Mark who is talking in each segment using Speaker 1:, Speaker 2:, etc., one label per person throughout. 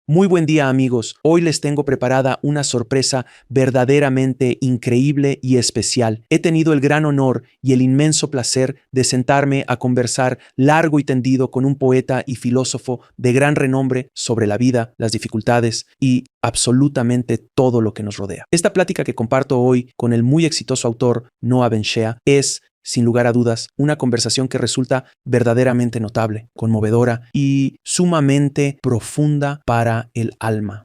Speaker 1: Muy buen día amigos, hoy les tengo preparada una sorpresa verdaderamente increíble y especial. He tenido el gran honor y el inmenso placer de sentarme a conversar largo y tendido con un poeta y filósofo de gran renombre sobre la vida, las dificultades y absolutamente todo lo que nos rodea. Esta plática que comparto hoy con el muy exitoso autor Noah Ben-Shea es, sin lugar a dudas, una conversación que resulta verdaderamente notable, conmovedora y sumamente profunda para el alma.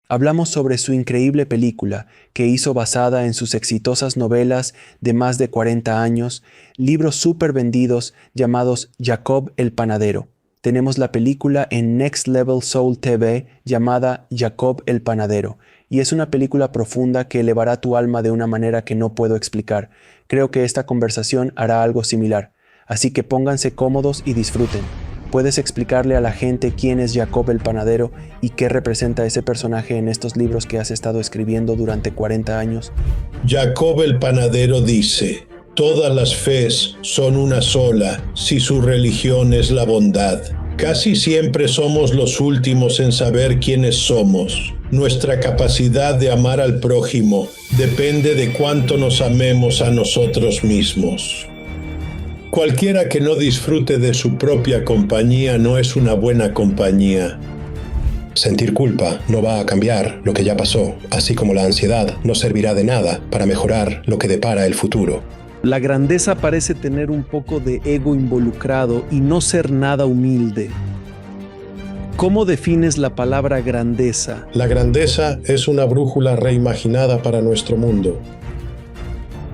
Speaker 1: Hablamos sobre su increíble película que hizo basada en sus exitosas novelas de más de 40 años, libros súper vendidos llamados Jacob el Panadero. Tenemos la película en Next Level Soul TV llamada Jacob el Panadero, y es una película profunda que elevará tu alma de una manera que no puedo explicar. Creo que esta conversación hará algo similar, así que pónganse cómodos y disfruten. ¿Puedes explicarle a la gente quién es Jacob el Panadero y qué representa ese personaje en estos libros que has estado escribiendo durante 40 años?
Speaker 2: Jacob el Panadero dice: todas las fes son una sola si su religión es la bondad. Casi siempre somos los últimos en saber quiénes somos. Nuestra capacidad de amar al prójimo depende de cuánto nos amemos a nosotros mismos. Cualquiera que no disfrute de su propia compañía no es una buena compañía.
Speaker 3: Sentir culpa no va a cambiar lo que ya pasó, así como la ansiedad no servirá de nada para mejorar lo que depara el futuro.
Speaker 1: La grandeza parece tener un poco de ego involucrado y no ser nada humilde. ¿Cómo defines la palabra grandeza?
Speaker 2: La grandeza es una brújula reimaginada para nuestro mundo.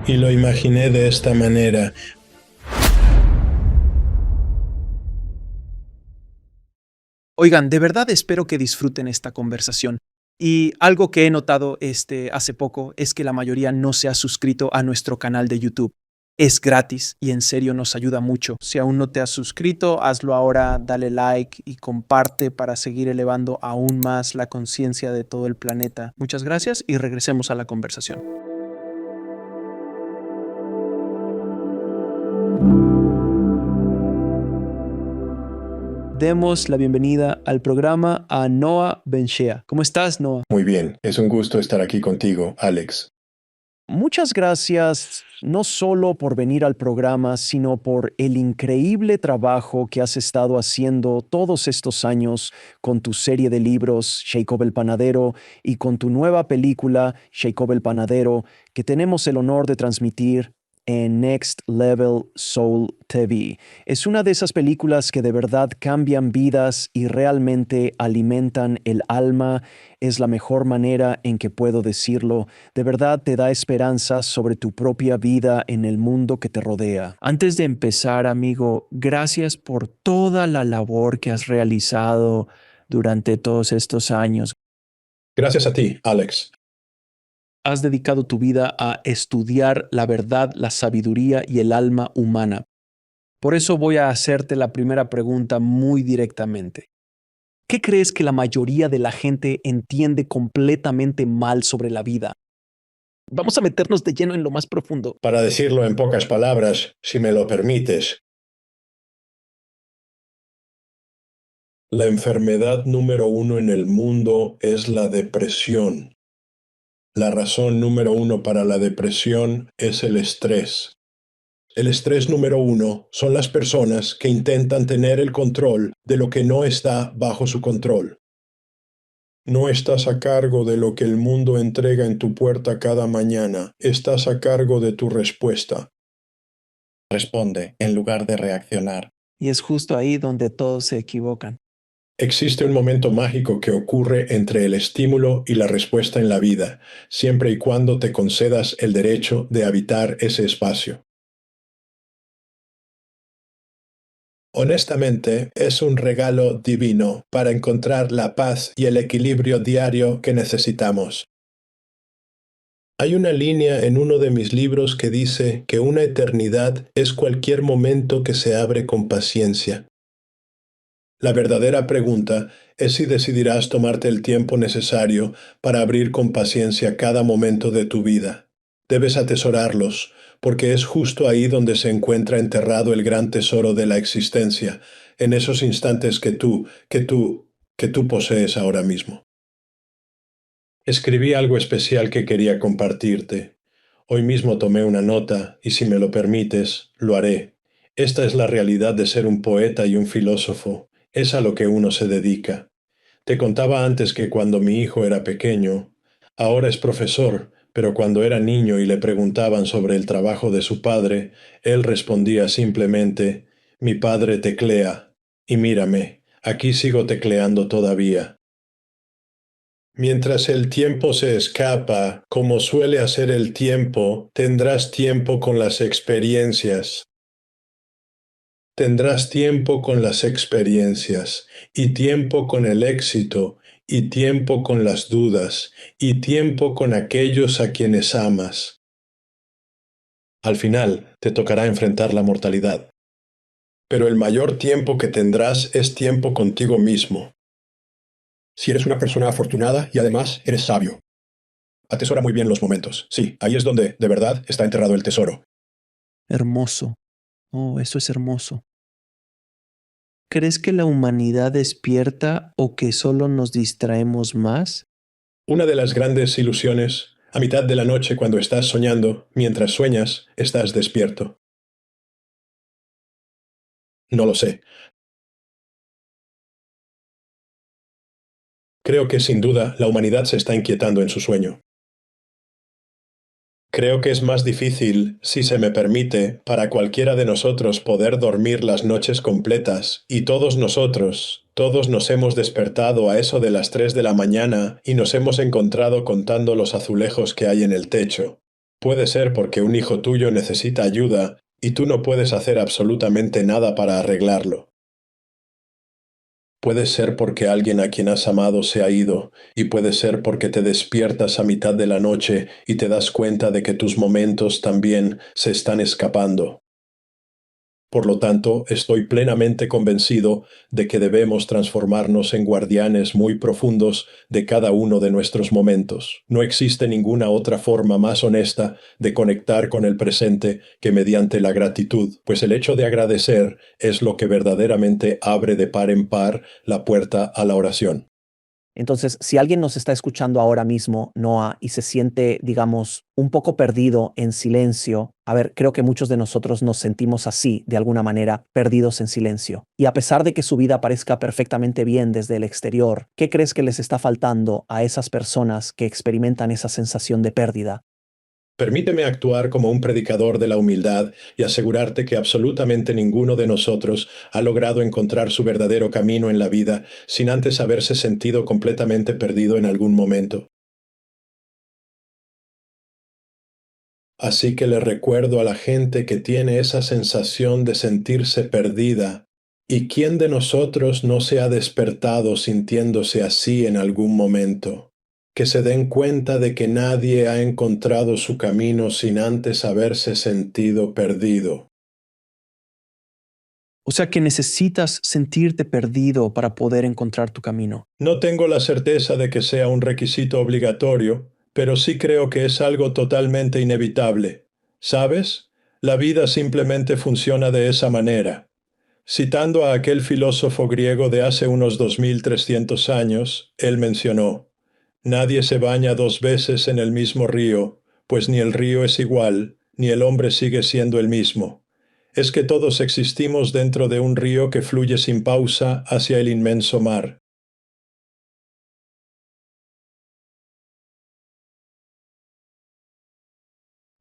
Speaker 2: Y lo imaginé de esta manera.
Speaker 1: Oigan, de verdad espero que disfruten esta conversación. Y algo que he notado hace poco es que la mayoría no se ha suscrito a nuestro canal de YouTube. Es gratis y en serio nos ayuda mucho. Si aún no te has suscrito, hazlo ahora, dale like y comparte para seguir elevando aún más la conciencia de todo el planeta. Muchas gracias y regresemos a la conversación. Demos la bienvenida al programa a Noah Ben-Shea. ¿Cómo estás, Noah?
Speaker 3: Muy bien, es un gusto estar aquí contigo, Alex.
Speaker 1: Muchas gracias, no solo por venir al programa, sino por el increíble trabajo que has estado haciendo todos estos años con tu serie de libros, Jacob el Panadero, y con tu nueva película, Jacob el Panadero, que tenemos el honor de transmitir en Next Level Soul TV. Es una de esas películas que de verdad cambian vidas y realmente alimentan el alma. Es la mejor manera en que puedo decirlo. De verdad te da esperanza sobre tu propia vida en el mundo que te rodea. Antes de empezar, amigo, gracias por toda la labor que has realizado durante todos estos años.
Speaker 3: Gracias a ti, Alex.
Speaker 1: Has dedicado tu vida a estudiar la verdad, la sabiduría y el alma humana. Por eso voy a hacerte la primera pregunta muy directamente. ¿Qué crees que la mayoría de la gente entiende completamente mal sobre la vida? Vamos a meternos de lleno en lo más profundo.
Speaker 2: Para decirlo en pocas palabras, si me lo permites, la enfermedad número 1 en el mundo es la depresión. La razón número 1 para la depresión es el estrés. El estrés número 1 son las personas que intentan tener el control de lo que no está bajo su control. No estás a cargo de lo que el mundo entrega en tu puerta cada mañana. Estás a cargo de tu respuesta.
Speaker 3: Responde en lugar de reaccionar.
Speaker 1: Y es justo ahí donde todos se equivocan.
Speaker 2: Existe un momento mágico que ocurre entre el estímulo y la respuesta en la vida, siempre y cuando te concedas el derecho de habitar ese espacio. Honestamente, es un regalo divino para encontrar la paz y el equilibrio diario que necesitamos. Hay una línea en uno de mis libros que dice que una eternidad es cualquier momento que se abre con paciencia. La verdadera pregunta es si decidirás tomarte el tiempo necesario para abrir con paciencia cada momento de tu vida. Debes atesorarlos, porque es justo ahí donde se encuentra enterrado el gran tesoro de la existencia, en esos instantes que tú que tú posees ahora mismo. Escribí algo especial que quería compartirte. Hoy mismo tomé una nota y si me lo permites, lo haré. Esta es la realidad de ser un poeta y un filósofo. Es a lo que uno se dedica. Te contaba antes que cuando mi hijo era pequeño, ahora es profesor, pero cuando era niño y le preguntaban sobre el trabajo de su padre, él respondía simplemente, mi padre teclea, y mírame, aquí sigo tecleando todavía. Mientras el tiempo se escapa, como suele hacer el tiempo, tendrás tiempo con las experiencias. Tendrás tiempo con las experiencias, y tiempo con el éxito, y tiempo con las dudas, y tiempo con aquellos a quienes amas. Al final, te tocará enfrentar la mortalidad. Pero el mayor tiempo que tendrás es tiempo contigo mismo. Si eres una persona afortunada y además eres sabio. Atesora muy bien los momentos. Sí, ahí es donde, de verdad, está enterrado el tesoro.
Speaker 1: Hermoso. Oh, eso es hermoso. ¿Crees que la humanidad despierta o que solo nos distraemos más?
Speaker 2: Una de las grandes ilusiones, a mitad de la noche cuando estás soñando, mientras sueñas, estás despierto. No lo sé. Creo que sin duda la humanidad se está inquietando en su sueño. Creo que es más difícil, si se me permite, para cualquiera de nosotros poder dormir las noches completas, y todos nosotros, todos nos hemos despertado a eso de las 3 de la mañana y nos hemos encontrado contando los azulejos que hay en el techo. Puede ser porque un hijo tuyo necesita ayuda y tú no puedes hacer absolutamente nada para arreglarlo. Puede ser porque alguien a quien has amado se ha ido, y puede ser porque te despiertas a mitad de la noche y te das cuenta de que tus momentos también se están escapando. Por lo tanto, estoy plenamente convencido de que debemos transformarnos en guardianes muy profundos de cada uno de nuestros momentos. No existe ninguna otra forma más honesta de conectar con el presente que mediante la gratitud, pues el hecho de agradecer es lo que verdaderamente abre de par en par la puerta a la oración.
Speaker 4: Entonces, si alguien nos está escuchando ahora mismo, Noah, y se siente, digamos, un poco perdido en silencio, a ver, creo que muchos de nosotros nos sentimos así, de alguna manera, perdidos en silencio. Y a pesar de que su vida parezca perfectamente bien desde el exterior, ¿qué crees que les está faltando a esas personas que experimentan esa sensación de pérdida?
Speaker 2: Permíteme actuar como un predicador de la humildad y asegurarte que absolutamente ninguno de nosotros ha logrado encontrar su verdadero camino en la vida sin antes haberse sentido completamente perdido en algún momento. Así que le recuerdo a la gente que tiene esa sensación de sentirse perdida, ¿y quién de nosotros no se ha despertado sintiéndose así en algún momento? Que se den cuenta de que nadie ha encontrado su camino sin antes haberse sentido perdido.
Speaker 1: O sea que necesitas sentirte perdido para poder encontrar tu camino.
Speaker 2: No tengo la certeza de que sea un requisito obligatorio, pero sí creo que es algo totalmente inevitable. ¿Sabes? La vida simplemente funciona de esa manera. Citando a aquel filósofo griego de hace unos 2300 años, él mencionó: nadie se baña 2 veces en el mismo río, pues ni el río es igual, ni el hombre sigue siendo el mismo. Es que todos existimos dentro de un río que fluye sin pausa hacia el inmenso mar.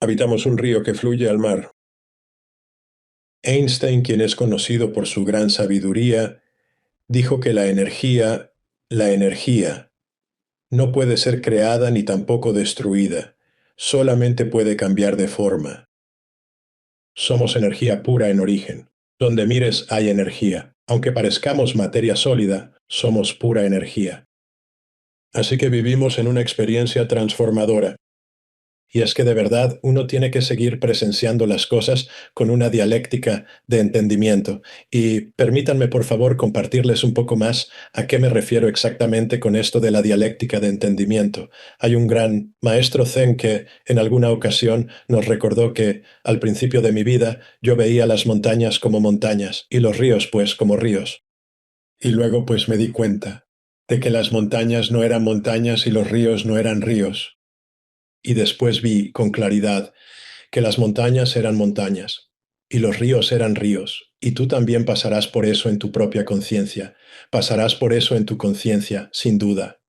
Speaker 2: Habitamos un río que fluye al mar. Einstein, quien es conocido por su gran sabiduría, dijo que la energía, no puede ser creada ni tampoco destruida, solamente puede cambiar de forma. Somos energía pura en origen. Donde mires hay energía. Aunque parezcamos materia sólida, somos pura energía. Así que vivimos en una experiencia transformadora. Y es que de verdad uno tiene que seguir presenciando las cosas con una dialéctica de entendimiento. Y permítanme, por favor, compartirles un poco más a qué me refiero exactamente con esto de la dialéctica de entendimiento. Hay un gran maestro zen que en alguna ocasión nos recordó que al principio de mi vida yo veía las montañas como montañas y los ríos pues como ríos. Y luego pues me di cuenta. de que las montañas no eran montañas y los ríos no eran ríos. Y después vi con claridad que las montañas eran montañas y los ríos eran ríos, y tú también pasarás por eso en tu propia conciencia, pasarás por eso en tu conciencia, sin duda.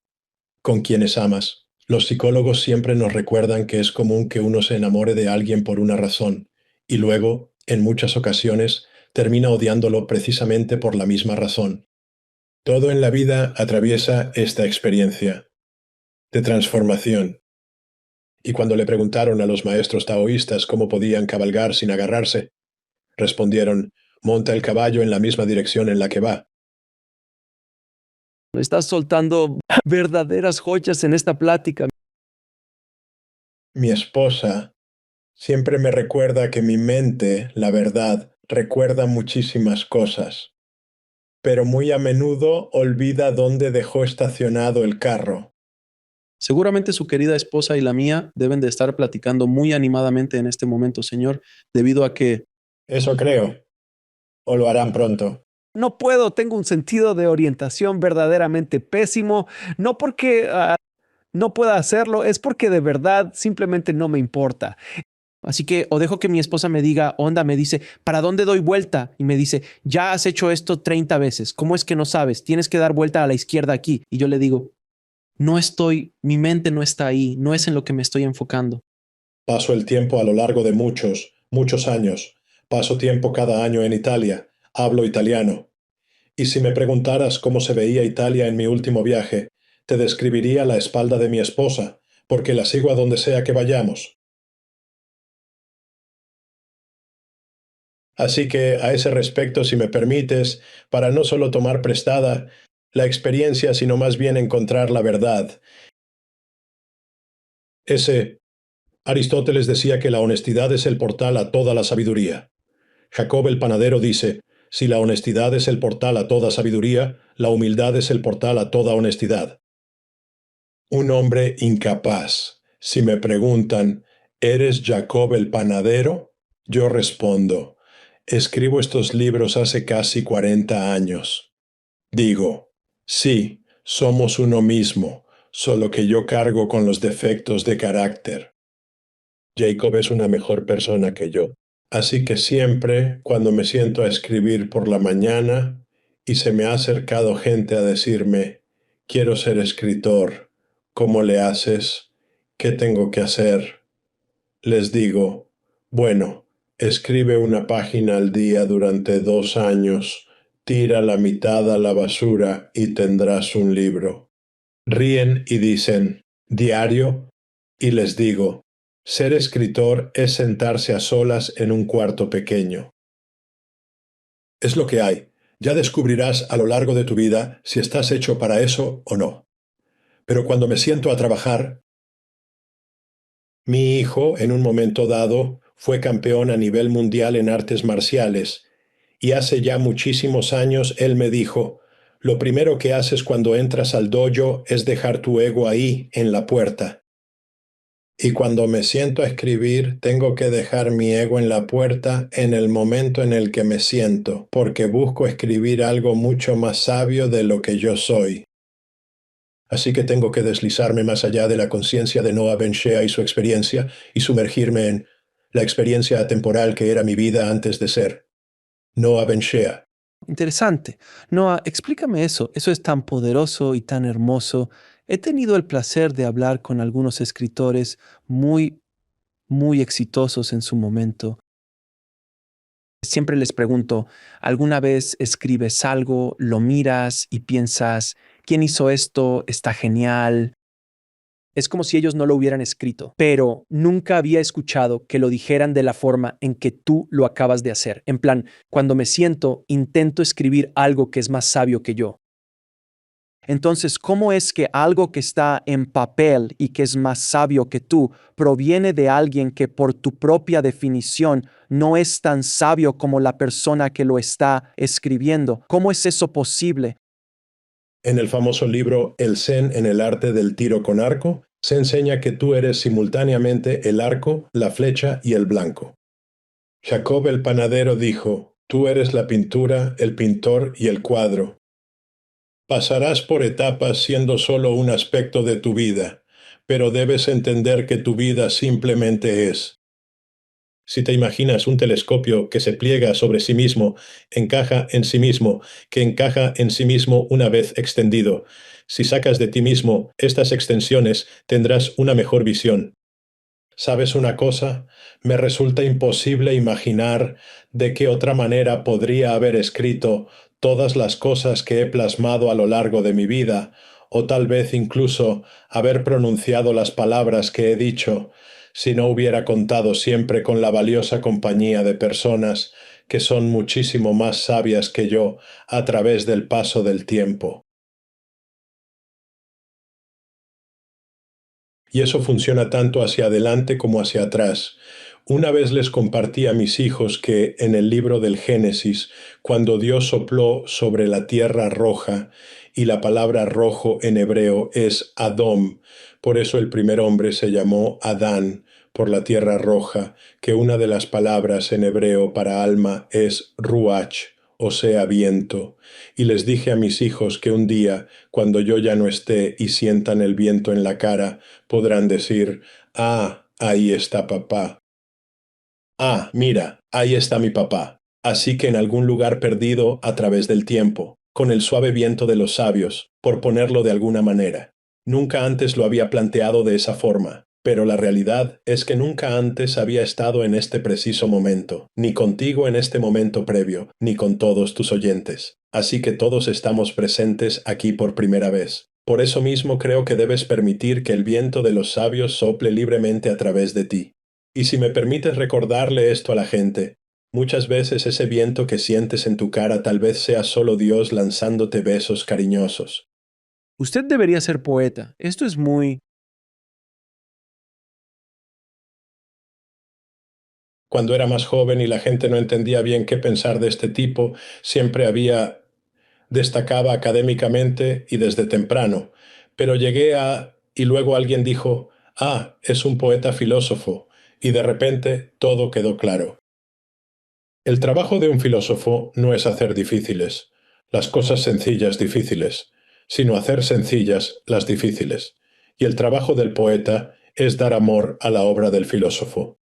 Speaker 2: Con quienes amas. Los psicólogos siempre nos recuerdan que es común que uno se enamore de alguien por una razón, y luego, en muchas ocasiones, termina odiándolo precisamente por la misma razón. Todo en la vida atraviesa esta experiencia de transformación. Y cuando le preguntaron a los maestros taoístas cómo podían cabalgar sin agarrarse, respondieron, monta el caballo en la misma dirección en la que va.
Speaker 1: Estás soltando verdaderas joyas en esta plática.
Speaker 2: Mi esposa siempre me recuerda que mi mente, la verdad, recuerda muchísimas cosas, pero muy a menudo olvida dónde dejó estacionado el carro.
Speaker 1: Seguramente su querida esposa y la mía deben de estar platicando muy animadamente en este momento, Señor, debido a que
Speaker 2: Eso creo. O lo harán pronto.
Speaker 4: No puedo, tengo un sentido de orientación verdaderamente pésimo, no porque no pueda hacerlo, es porque de verdad simplemente no me importa. Así que o dejo que mi esposa me diga, onda, me dice, ¿para dónde doy vuelta? Y me dice, ya has hecho esto 30 veces, ¿cómo es que no sabes? Tienes que dar vuelta a la izquierda aquí. Y yo le digo, mi mente no está ahí, no es en lo que me estoy enfocando.
Speaker 2: Paso el tiempo a lo largo de muchos, muchos años. Paso tiempo cada año en Italia. Hablo italiano. Y si me preguntaras cómo se veía Italia en mi último viaje, te describiría la espalda de mi esposa, porque la sigo a donde sea que vayamos. Así que, a ese respecto, si me permites, para no solo tomar prestada la experiencia, sino más bien encontrar la verdad. Aristóteles decía que la honestidad es el portal a toda la sabiduría. Jacob el panadero dice, si la honestidad es el portal a toda sabiduría, la humildad es el portal a toda honestidad. Un hombre incapaz. Si me preguntan, ¿eres Jacob el panadero? Yo respondo, escribo estos libros hace casi 40 años. Digo, sí, somos uno mismo, solo que yo cargo con los defectos de carácter. Jacob es una mejor persona que yo. Así que siempre, cuando me siento a escribir por la mañana y se me ha acercado gente a decirme, quiero ser escritor, ¿cómo le haces? ¿Qué tengo que hacer? Les digo, bueno, escribe una página al día durante 2 años, tira la mitad a la basura y tendrás un libro. Ríen y dicen, ¿diario? Y les digo, ser escritor es sentarse a solas en un cuarto pequeño. Es lo que hay. Ya descubrirás a lo largo de tu vida si estás hecho para eso o no. Pero cuando me siento a trabajar, mi hijo, en un momento dado, fue campeón a nivel mundial en artes marciales, y hace ya muchísimos años él me dijo, lo primero que haces cuando entras al dojo es dejar tu ego ahí, en la puerta. Y cuando me siento a escribir, tengo que dejar mi ego en la puerta en el momento en el que me siento, porque busco escribir algo mucho más sabio de lo que yo soy. Así que tengo que deslizarme más allá de la conciencia de Noah Ben Shea y su experiencia y sumergirme en la experiencia atemporal que era mi vida antes de ser. Noah Ben Shea.
Speaker 1: Interesante. Noah, explícame eso. Eso es tan poderoso y tan hermoso. He tenido el placer de hablar con algunos escritores muy exitosos en su momento. Siempre les pregunto, ¿alguna vez escribes algo, lo miras y piensas, ¿quién hizo esto? Está genial. Es como si ellos no lo hubieran escrito, pero nunca había escuchado que lo dijeran de la forma en que tú lo acabas de hacer. En plan, cuando me siento, intento escribir algo que es más sabio que yo. Entonces, ¿cómo es que algo que está en papel y que es más sabio que tú proviene de alguien que por tu propia definición no es tan sabio como la persona que lo está escribiendo? ¿Cómo es eso posible?
Speaker 2: En el famoso libro El Zen en el arte del tiro con arco, se enseña que tú eres simultáneamente el arco, la flecha y el blanco. Jacob el panadero dijo, tú eres la pintura, el pintor y el cuadro. Pasarás por etapas siendo solo un aspecto de tu vida, pero debes entender que tu vida simplemente es. Si te imaginas un telescopio que se pliega sobre sí mismo, encaja en sí mismo, que encaja en sí mismo una vez extendido, si sacas de ti mismo estas extensiones, tendrás una mejor visión. ¿Sabes una cosa? Me resulta imposible imaginar de qué otra manera podría haber escrito todas las cosas que he plasmado a lo largo de mi vida, o tal vez incluso haber pronunciado las palabras que he dicho, si no hubiera contado siempre con la valiosa compañía de personas que son muchísimo más sabias que yo a través del paso del tiempo. Y eso funciona tanto hacia adelante como hacia atrás. Una vez les compartí a mis hijos que en el libro del Génesis, cuando Dios sopló sobre la tierra roja, y la palabra rojo en hebreo es Adom, por eso el primer hombre se llamó Adán, por la tierra roja, que una de las palabras en hebreo para alma es Ruach, o sea, viento. Y les dije a mis hijos que un día, cuando yo ya no esté y sientan el viento en la cara, podrán decir, ah, ahí está papá. Ah, mira, ahí está mi papá. Así que en algún lugar perdido a través del tiempo, con el suave viento de los sabios, por ponerlo de alguna manera. Nunca antes lo había planteado de esa forma, pero la realidad es que nunca antes había estado en este preciso momento, ni contigo en este momento previo, ni con todos tus oyentes. Así que todos estamos presentes aquí por primera vez. Por eso mismo creo que debes permitir que el viento de los sabios sople libremente a través de ti. Y si me permites recordarle esto a la gente, muchas veces ese viento que sientes en tu cara tal vez sea solo Dios lanzándote besos cariñosos.
Speaker 1: Usted debería ser poeta. Esto es muy...
Speaker 2: Cuando era más joven y la gente no entendía bien qué pensar de este tipo, siempre destacaba académicamente y desde temprano. Pero llegué a... y luego alguien dijo, ah, es un poeta filósofo, y de repente todo quedó claro. El trabajo de un filósofo no es hacer difíciles, las cosas sencillas difíciles, sino hacer sencillas las difíciles. Y el trabajo del poeta es dar amor a la obra del filósofo.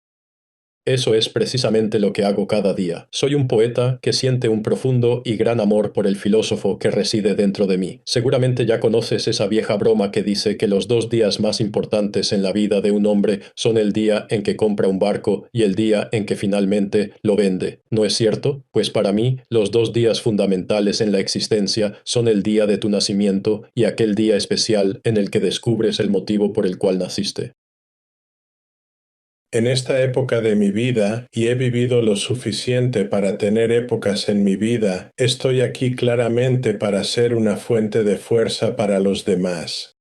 Speaker 2: Eso es precisamente lo que hago cada día. Soy un poeta que siente un profundo y gran amor por el filósofo que reside dentro de mí. Seguramente ya conoces esa vieja broma que dice que los 2 días más importantes en la vida de un hombre son el día en que compra un barco y el día en que finalmente lo vende. ¿No es cierto? Pues para mí, los 2 días fundamentales en la existencia son el día de tu nacimiento y aquel día especial en el que descubres el motivo por el cual naciste. En esta época de mi vida, y he vivido lo suficiente para tener épocas en mi vida, estoy aquí claramente para ser una fuente de fuerza para los demás.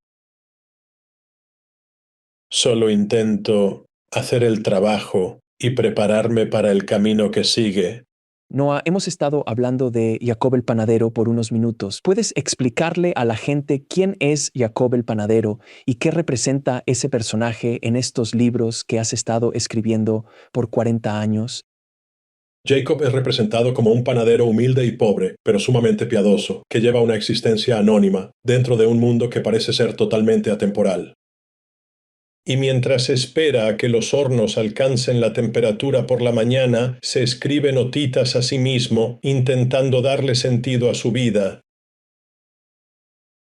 Speaker 2: Solo intento hacer el trabajo y prepararme para el camino que sigue.
Speaker 4: Noah, hemos estado hablando de Jacob el panadero por unos minutos. ¿Puedes explicarle a la gente quién es Jacob el panadero y qué representa ese personaje en estos libros que has estado escribiendo por 40 años?
Speaker 2: Jacob es representado como un panadero humilde y pobre, pero sumamente piadoso, que lleva una existencia anónima, dentro de un mundo que parece ser totalmente atemporal. Y mientras espera a que los hornos alcancen la temperatura por la mañana, se escribe notitas a sí mismo, intentando darle sentido a su vida.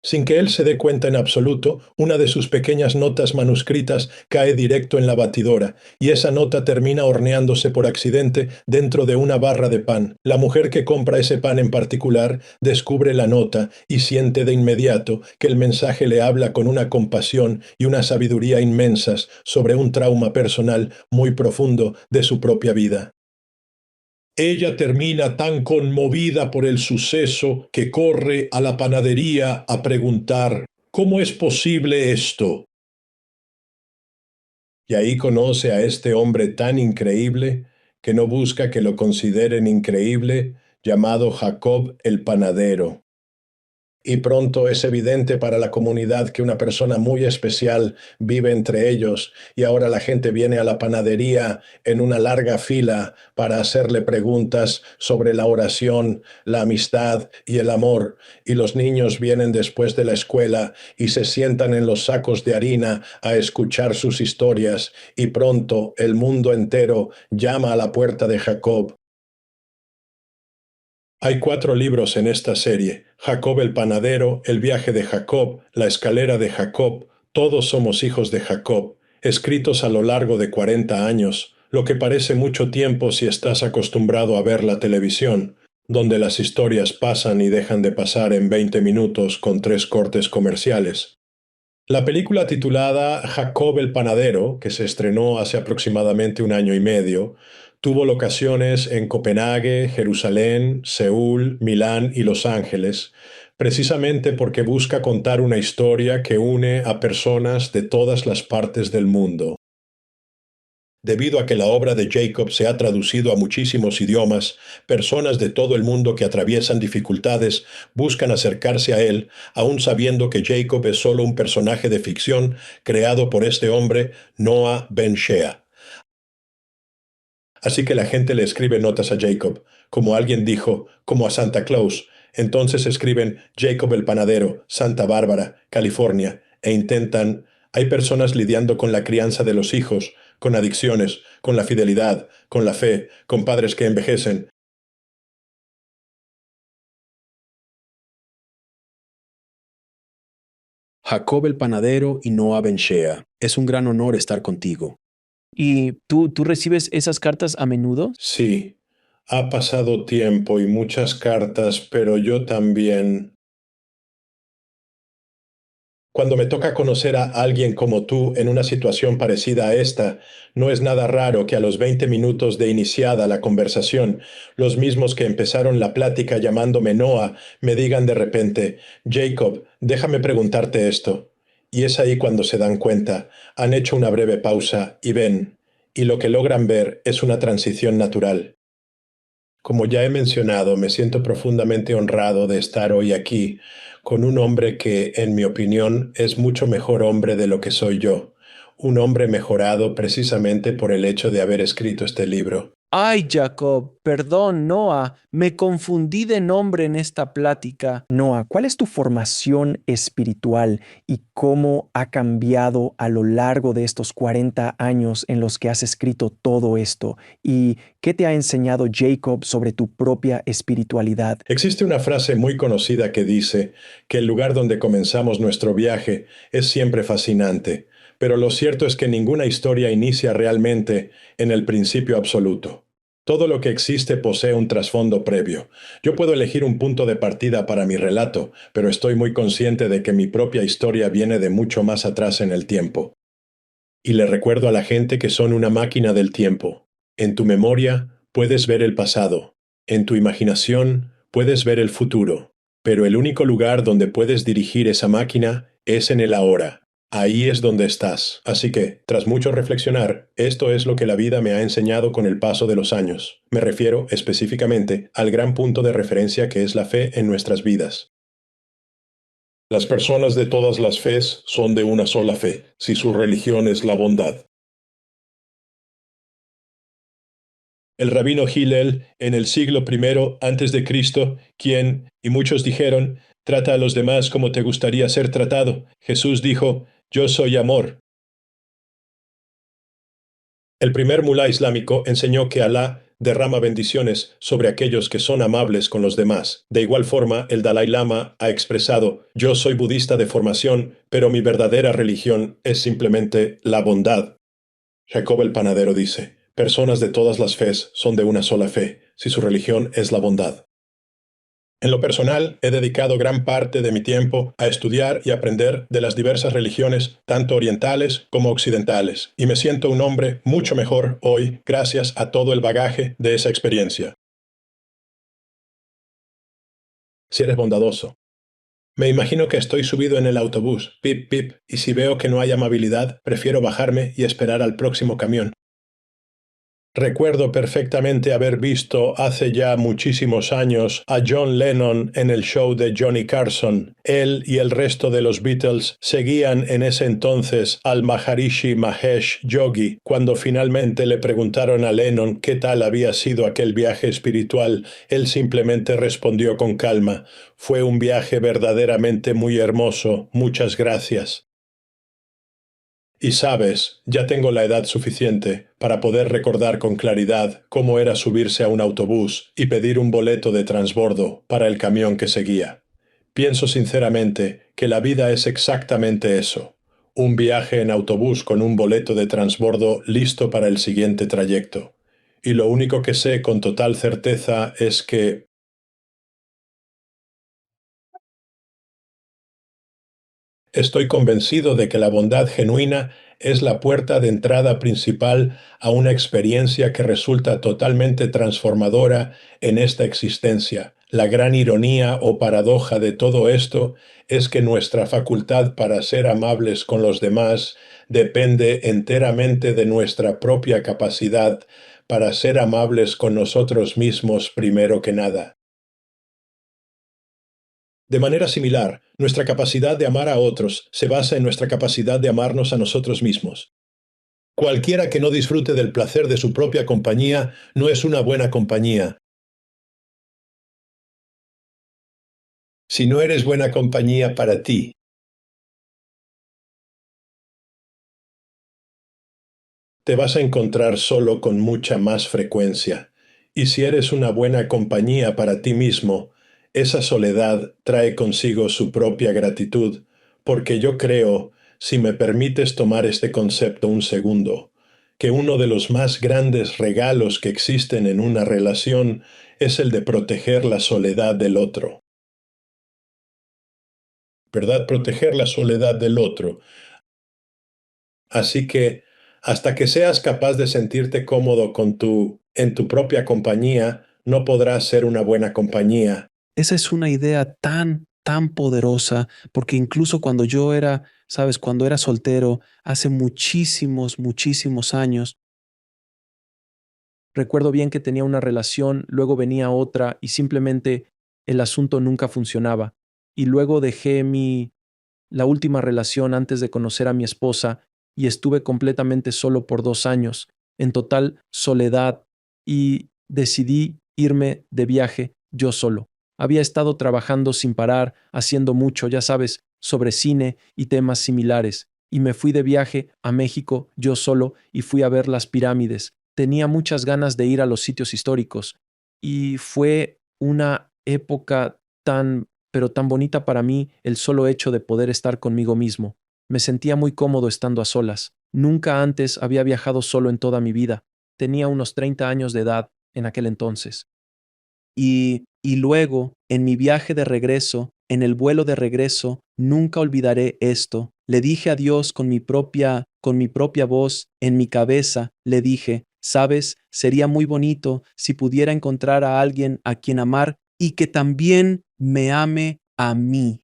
Speaker 2: Sin que él se dé cuenta en absoluto, una de sus pequeñas notas manuscritas cae directo en la batidora, y esa nota termina horneándose por accidente dentro de una barra de pan. La mujer que compra ese pan en particular descubre la nota y siente de inmediato que el mensaje le habla con una compasión y una sabiduría inmensas sobre un trauma personal muy profundo de su propia vida. Ella termina tan conmovida por el suceso que corre a la panadería a preguntar, ¿cómo es posible esto? Y ahí conoce a este hombre tan increíble que no busca que lo consideren increíble, llamado Jacob el panadero. y pronto es evidente para la comunidad que una persona muy especial vive entre ellos, y ahora la gente viene a la panadería en una larga fila para hacerle preguntas sobre la oración, la amistad y el amor, y los niños vienen después de la escuela y se sientan en los sacos de harina a escuchar sus historias, y pronto el mundo entero llama a la puerta de Jacob. Hay 4 libros en esta serie: Jacob el panadero, El viaje de Jacob, La escalera de Jacob, Todos somos hijos de Jacob, escritos a lo largo de 40 años, lo que parece mucho tiempo si estás acostumbrado a ver la televisión, donde las historias pasan y dejan de pasar en 20 minutos con 3 cortes comerciales. La película titulada Jacob el panadero, que se estrenó hace aproximadamente un año y medio, tuvo locaciones en Copenhague, Jerusalén, Seúl, Milán y Los Ángeles, precisamente porque busca contar una historia que une a personas de todas las partes del mundo. Debido a que la obra de Jacob se ha traducido a muchísimos idiomas, personas de todo el mundo que atraviesan dificultades buscan acercarse a él, aun sabiendo que Jacob es solo un personaje de ficción creado por este hombre, Noah Ben Shea. Así que la gente le escribe notas a Jacob, como alguien dijo, como a Santa Claus. Entonces escriben Jacob el panadero, Santa Bárbara, California, e intentan. Hay personas lidiando con la crianza de los hijos, con adicciones, con la fidelidad, con la fe, con padres que envejecen.
Speaker 3: Jacob el panadero y Noah Ben Shea. Es un gran honor estar contigo.
Speaker 1: ¿Y tú recibes esas cartas a menudo?
Speaker 2: Sí, ha pasado tiempo y muchas cartas, pero yo también. Cuando me toca conocer a alguien como tú en una situación parecida a esta, no es nada raro que a los 20 minutos de iniciada la conversación, los mismos que empezaron la plática llamándome Noah, me digan de repente, Jacob, déjame preguntarte esto. Y es ahí cuando se dan cuenta, han hecho una breve pausa y ven, y lo que logran ver es una transición natural. Como ya he mencionado, me siento profundamente honrado de estar hoy aquí con un hombre que, en mi opinión, es mucho mejor hombre de lo que soy yo, un hombre mejorado precisamente por el hecho de haber escrito este libro.
Speaker 1: Ay, Jacob, perdón, Noah, me confundí de nombre en esta plática.
Speaker 4: Noah, ¿cuál es tu formación espiritual y cómo ha cambiado a lo largo de estos 40 años en los que has escrito todo esto? ¿Y qué te ha enseñado Jacob sobre tu propia espiritualidad?
Speaker 2: Existe una frase muy conocida que dice que el lugar donde comenzamos nuestro viaje es siempre fascinante, pero lo cierto es que ninguna historia inicia realmente en el principio absoluto. Todo lo que existe posee un trasfondo previo. Yo puedo elegir un punto de partida para mi relato, pero estoy muy consciente de que mi propia historia viene de mucho más atrás en el tiempo. Y le recuerdo a la gente que son una máquina del tiempo. En tu memoria puedes ver el pasado. En tu imaginación puedes ver el futuro. Pero el único lugar donde puedes dirigir esa máquina es en el ahora. Ahí es donde estás. Así que, tras mucho reflexionar, esto es lo que la vida me ha enseñado con el paso de los años. Me refiero específicamente al gran punto de referencia que es la fe en nuestras vidas. Las personas de todas las fes son de una sola fe, si su religión es la bondad. El rabino Hillel, en el siglo I a.C., quien, y muchos dijeron, trata a los demás como te gustaría ser tratado, Jesús dijo, yo soy amor. El primer mulá islámico enseñó que Alá derrama bendiciones sobre aquellos que son amables con los demás. De igual forma, el Dalai Lama ha expresado, yo soy budista de formación, pero mi verdadera religión es simplemente la bondad. Jacob el panadero dice, personas de todas las fes son de una sola fe, si su religión es la bondad. En lo personal, he dedicado gran parte de mi tiempo a estudiar y aprender de las diversas religiones, tanto orientales como occidentales, y me siento un hombre mucho mejor hoy gracias a todo el bagaje de esa experiencia. Si eres bondadoso. Me imagino que estoy subido en el autobús, pip pip, y si veo que no hay amabilidad, prefiero bajarme y esperar al próximo camión. Recuerdo perfectamente haber visto hace ya muchísimos años a John Lennon en el show de Johnny Carson. Él y el resto de los Beatles seguían en ese entonces al Maharishi Mahesh Yogi. Cuando finalmente le preguntaron a Lennon qué tal había sido aquel viaje espiritual, él simplemente respondió con calma: «Fue un viaje verdaderamente muy hermoso. Muchas gracias». Y sabes, ya tengo la edad suficiente para poder recordar con claridad cómo era subirse a un autobús y pedir un boleto de transbordo para el camión que seguía. Pienso sinceramente que la vida es exactamente eso: un viaje en autobús con un boleto de transbordo listo para el siguiente trayecto. Y lo único que sé con total certeza es que estoy convencido de que la bondad genuina es la puerta de entrada principal a una experiencia que resulta totalmente transformadora en esta existencia. La gran ironía o paradoja de todo esto es que nuestra facultad para ser amables con los demás depende enteramente de nuestra propia capacidad para ser amables con nosotros mismos primero que nada. De manera similar, nuestra capacidad de amar a otros se basa en nuestra capacidad de amarnos a nosotros mismos. Cualquiera que no disfrute del placer de su propia compañía no es una buena compañía. Si no eres buena compañía para ti, te vas a encontrar solo con mucha más frecuencia. Y si eres una buena compañía para ti mismo, esa soledad trae consigo su propia gratitud, porque yo creo, si me permites tomar este concepto un segundo, que uno de los más grandes regalos que existen en una relación es el de proteger la soledad del otro. ¿Verdad? Proteger la soledad del otro. Así que, hasta que seas capaz de sentirte cómodo en tu propia compañía, no podrás ser una buena compañía.
Speaker 1: Esa es una idea tan poderosa, porque incluso cuando yo era, sabes, cuando era soltero, hace muchísimos años, recuerdo bien que tenía una relación, luego venía otra y simplemente el asunto nunca funcionaba. Y luego dejé la última relación antes de conocer a mi esposa y estuve completamente solo por 2 años, en total soledad, y decidí irme de viaje yo solo. Había estado trabajando sin parar, haciendo mucho, ya sabes, sobre cine y temas similares, y me fui de viaje a México yo solo y fui a ver las pirámides. Tenía muchas ganas de ir a los sitios históricos y fue una época pero tan bonita para mí el solo hecho de poder estar conmigo mismo. Me sentía muy cómodo estando a solas. Nunca antes había viajado solo en toda mi vida. Tenía unos 30 años de edad en aquel entonces. Y luego, en mi viaje de regreso, en el vuelo de regreso, nunca olvidaré esto. Le dije a Dios con mi propia voz, en mi cabeza, le dije: sabes, sería muy bonito si pudiera encontrar a alguien a quien amar y que también me ame a mí.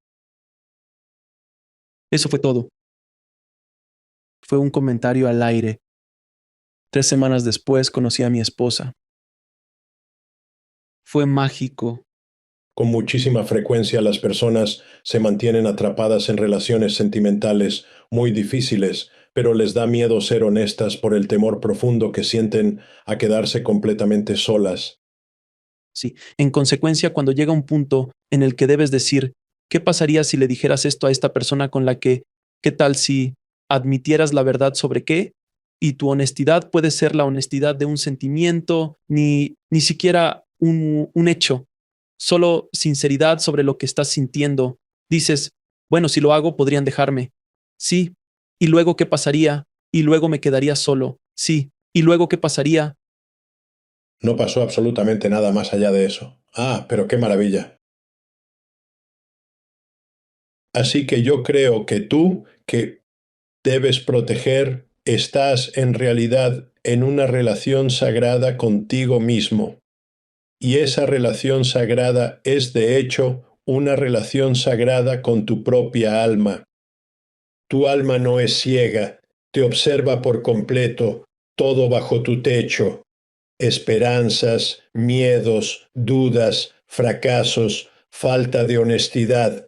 Speaker 1: Eso fue todo. Fue un comentario al aire. 3 semanas después conocí a mi esposa. Fue mágico.
Speaker 2: Con muchísima frecuencia las personas se mantienen atrapadas en relaciones sentimentales muy difíciles, pero les da miedo ser honestas por el temor profundo que sienten a quedarse completamente solas.
Speaker 1: Sí. En consecuencia, cuando llega un punto en el que debes decir: ¿qué pasaría si le dijeras esto a esta persona con la que, qué tal si admitieras la verdad sobre qué? Y tu honestidad puede ser la honestidad de un sentimiento, ni siquiera un hecho, solo sinceridad sobre lo que estás sintiendo. Dices: bueno, si lo hago, podrían dejarme. Sí. ¿Y luego qué pasaría? Y luego me quedaría solo. Sí. ¿Y luego qué pasaría?
Speaker 2: No pasó absolutamente nada más allá de eso. Ah, pero qué maravilla. Así que yo creo que tú, que debes proteger, estás en realidad en una relación sagrada contigo mismo. Y esa relación sagrada es de hecho una relación sagrada con tu propia alma. Tu alma no es ciega, te observa por completo, todo bajo tu techo. esperanzas, miedos, dudas, fracasos, falta de honestidad.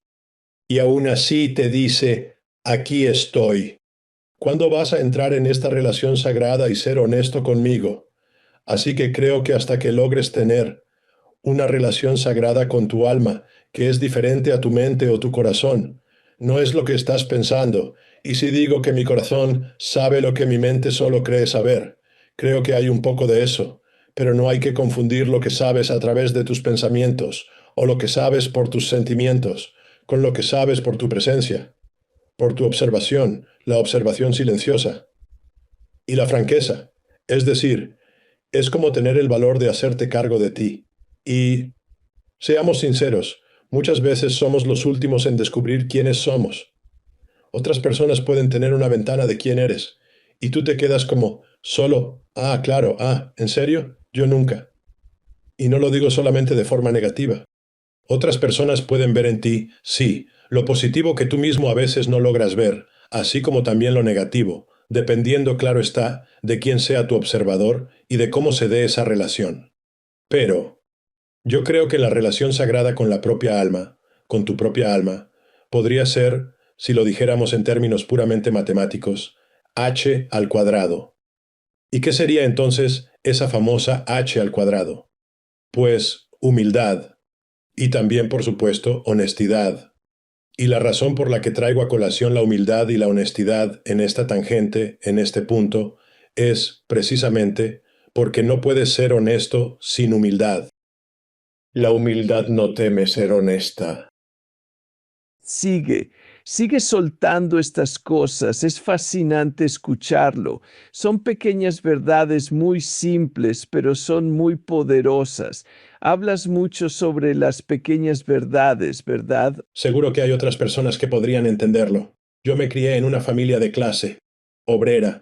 Speaker 2: Y aún así te dice, aquí estoy. ¿Cuándo vas a entrar en esta relación sagrada y ser honesto conmigo? Así que creo que hasta que logres tener una relación sagrada con tu alma, que es diferente a tu mente o tu corazón, no es lo que estás pensando. Y si digo que mi corazón sabe lo que mi mente solo cree saber, creo que hay un poco de eso, pero no hay que confundir lo que sabes a través de tus pensamientos o lo que sabes por tus sentimientos con lo que sabes por tu presencia, por tu observación, la observación silenciosa y la franqueza. Es decir, es como tener el valor de hacerte cargo de ti. Y, seamos sinceros, muchas veces somos los últimos en descubrir quiénes somos. Otras personas pueden tener una ventana de quién eres, y tú te quedas como, solo, claro, ¿en serio? Yo nunca. Y no lo digo solamente de forma negativa. Otras personas pueden ver en ti, sí, lo positivo que tú mismo a veces no logras ver, así como también lo negativo, dependiendo, claro está, de quién sea tu observador y de cómo se dé esa relación. Pero yo creo que la relación sagrada con la propia alma, con tu propia alma, podría ser, si lo dijéramos en términos puramente matemáticos, h al cuadrado. ¿Y qué sería entonces esa famosa h al cuadrado? Pues humildad. Y también, por supuesto, honestidad. Y la razón por la que traigo a colación la humildad y la honestidad en esta tangente, en este punto, es, precisamente, porque no puedes ser honesto sin humildad. La humildad no teme ser honesta.
Speaker 5: Sigue soltando estas cosas. Es fascinante escucharlo. Son pequeñas verdades muy simples, pero son muy poderosas. Hablas mucho sobre las pequeñas verdades, ¿verdad?
Speaker 2: Seguro que hay otras personas que podrían entenderlo. Yo me crié en una familia de clase, obrera.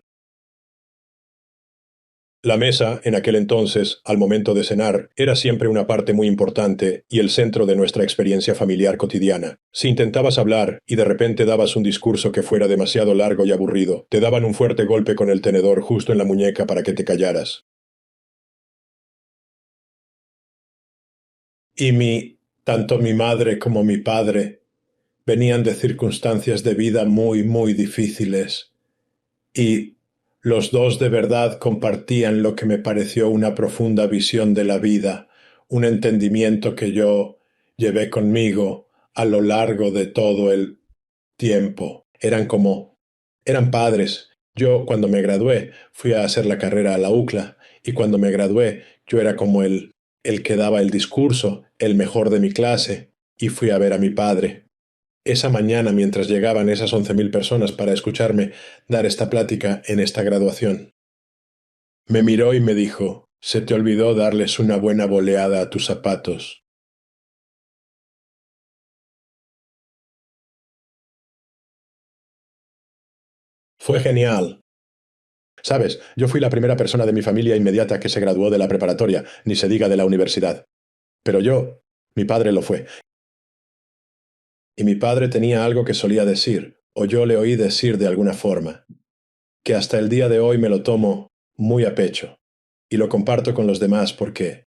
Speaker 2: La mesa, en aquel entonces, al momento de cenar, era siempre una parte muy importante y el centro de nuestra experiencia familiar cotidiana. Si intentabas hablar y de repente dabas un discurso que fuera demasiado largo y aburrido, te daban un fuerte golpe con el tenedor justo en la muñeca para que te callaras. Tanto mi madre como mi padre, venían de circunstancias de vida muy, muy difíciles. Y los dos de verdad compartían lo que me pareció una profunda visión de la vida, un entendimiento que yo llevé conmigo a lo largo de todo el tiempo. Eran padres. Yo cuando me gradué fui a hacer la carrera a la UCLA y cuando me gradué yo era como el que daba el discurso, el mejor de mi clase, y fui a ver a mi padre. Esa mañana, mientras llegaban esas 11.000 personas para escucharme dar esta plática en esta graduación, me miró y me dijo, «Se te olvidó darles una buena boleada a tus zapatos». Fue genial. Sabes, yo fui la primera persona de mi familia inmediata que se graduó de la preparatoria, ni se diga de la universidad. Pero mi padre lo fue. Y mi padre tenía algo que solía decir, o yo le oí decir de alguna forma, que hasta el día de hoy me lo tomo muy a pecho, y lo comparto con los demás porque...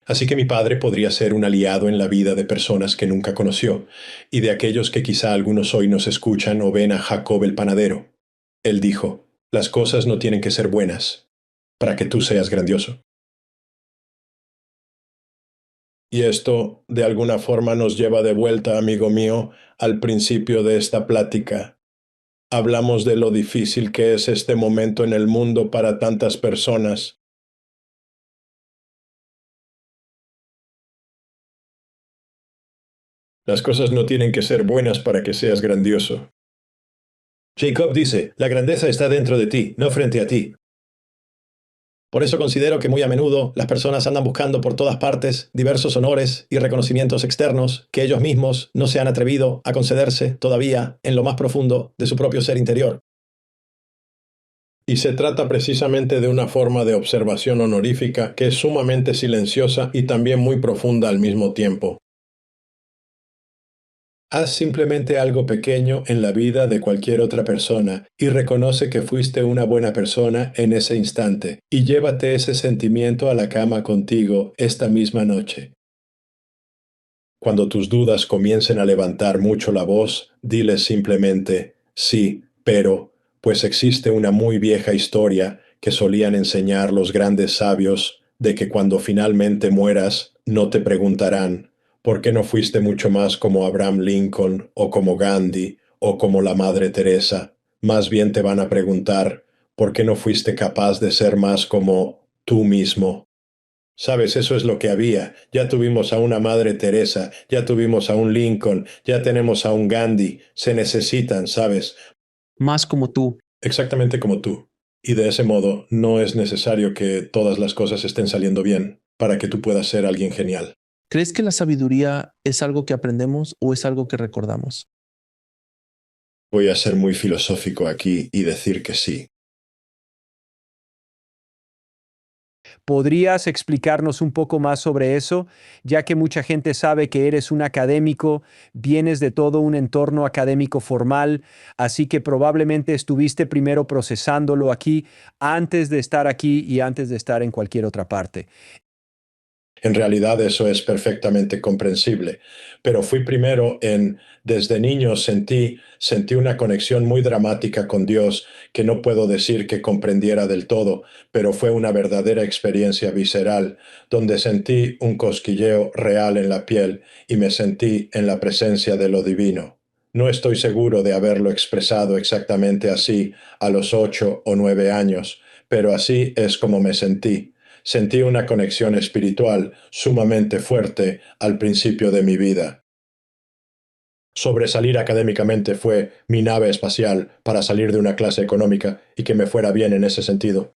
Speaker 2: Así que mi padre podría ser un aliado en la vida de personas que nunca conoció, y de aquellos que quizá algunos hoy nos escuchan o ven a Jacob el panadero. Él dijo, las cosas no tienen que ser buenas, para que tú seas grandioso. Y esto, de alguna forma, nos lleva de vuelta, amigo mío, al principio de esta plática. Hablamos de lo difícil que es este momento en el mundo para tantas personas. Las cosas no tienen que ser buenas para que seas grandioso. Jacob dice, la grandeza está dentro de ti, no frente a ti. Por eso considero que muy a menudo las personas andan buscando por todas partes diversos honores y reconocimientos externos que ellos mismos no se han atrevido a concederse todavía en lo más profundo de su propio ser interior. Y se trata precisamente de una forma de observación honorífica que es sumamente silenciosa y también muy profunda al mismo tiempo. Haz simplemente algo pequeño en la vida de cualquier otra persona y reconoce que fuiste una buena persona en ese instante y llévate ese sentimiento a la cama contigo esta misma noche. Cuando tus dudas comiencen a levantar mucho la voz, diles simplemente, sí, pero, pues existe una muy vieja historia que solían enseñar los grandes sabios de que cuando finalmente mueras, no te preguntarán, ¿por qué no fuiste mucho más como Abraham Lincoln o como Gandhi o como la Madre Teresa? Más bien te van a preguntar, ¿por qué no fuiste capaz de ser más como tú mismo? Sabes, eso es lo que había. Ya tuvimos a una Madre Teresa, ya tuvimos a un Lincoln, ya tenemos a un Gandhi. Se necesitan, ¿sabes?
Speaker 1: Más como tú.
Speaker 2: Exactamente como tú. Y de ese modo, no es necesario que todas las cosas estén saliendo bien para que tú puedas ser alguien genial.
Speaker 1: ¿Crees que la sabiduría es algo que aprendemos o es algo que recordamos?
Speaker 2: Voy a ser muy filosófico aquí y decir que sí.
Speaker 6: ¿Podrías explicarnos un poco más sobre eso, ya que mucha gente sabe que eres un académico, vienes de todo un entorno académico formal, así que probablemente estuviste primero procesándolo aquí antes de estar aquí y antes de estar en cualquier otra parte?
Speaker 2: En realidad eso es perfectamente comprensible, pero fui primero desde niño sentí una conexión muy dramática con Dios que no puedo decir que comprendiera del todo, pero fue una verdadera experiencia visceral, donde sentí un cosquilleo real en la piel y me sentí en la presencia de lo divino. No estoy seguro de haberlo expresado exactamente así a los 8 o 9 años, pero así es como me sentí. Sentí una conexión espiritual sumamente fuerte al principio de mi vida. Sobresalir académicamente fue mi nave espacial para salir de una clase económica y que me fuera bien en ese sentido.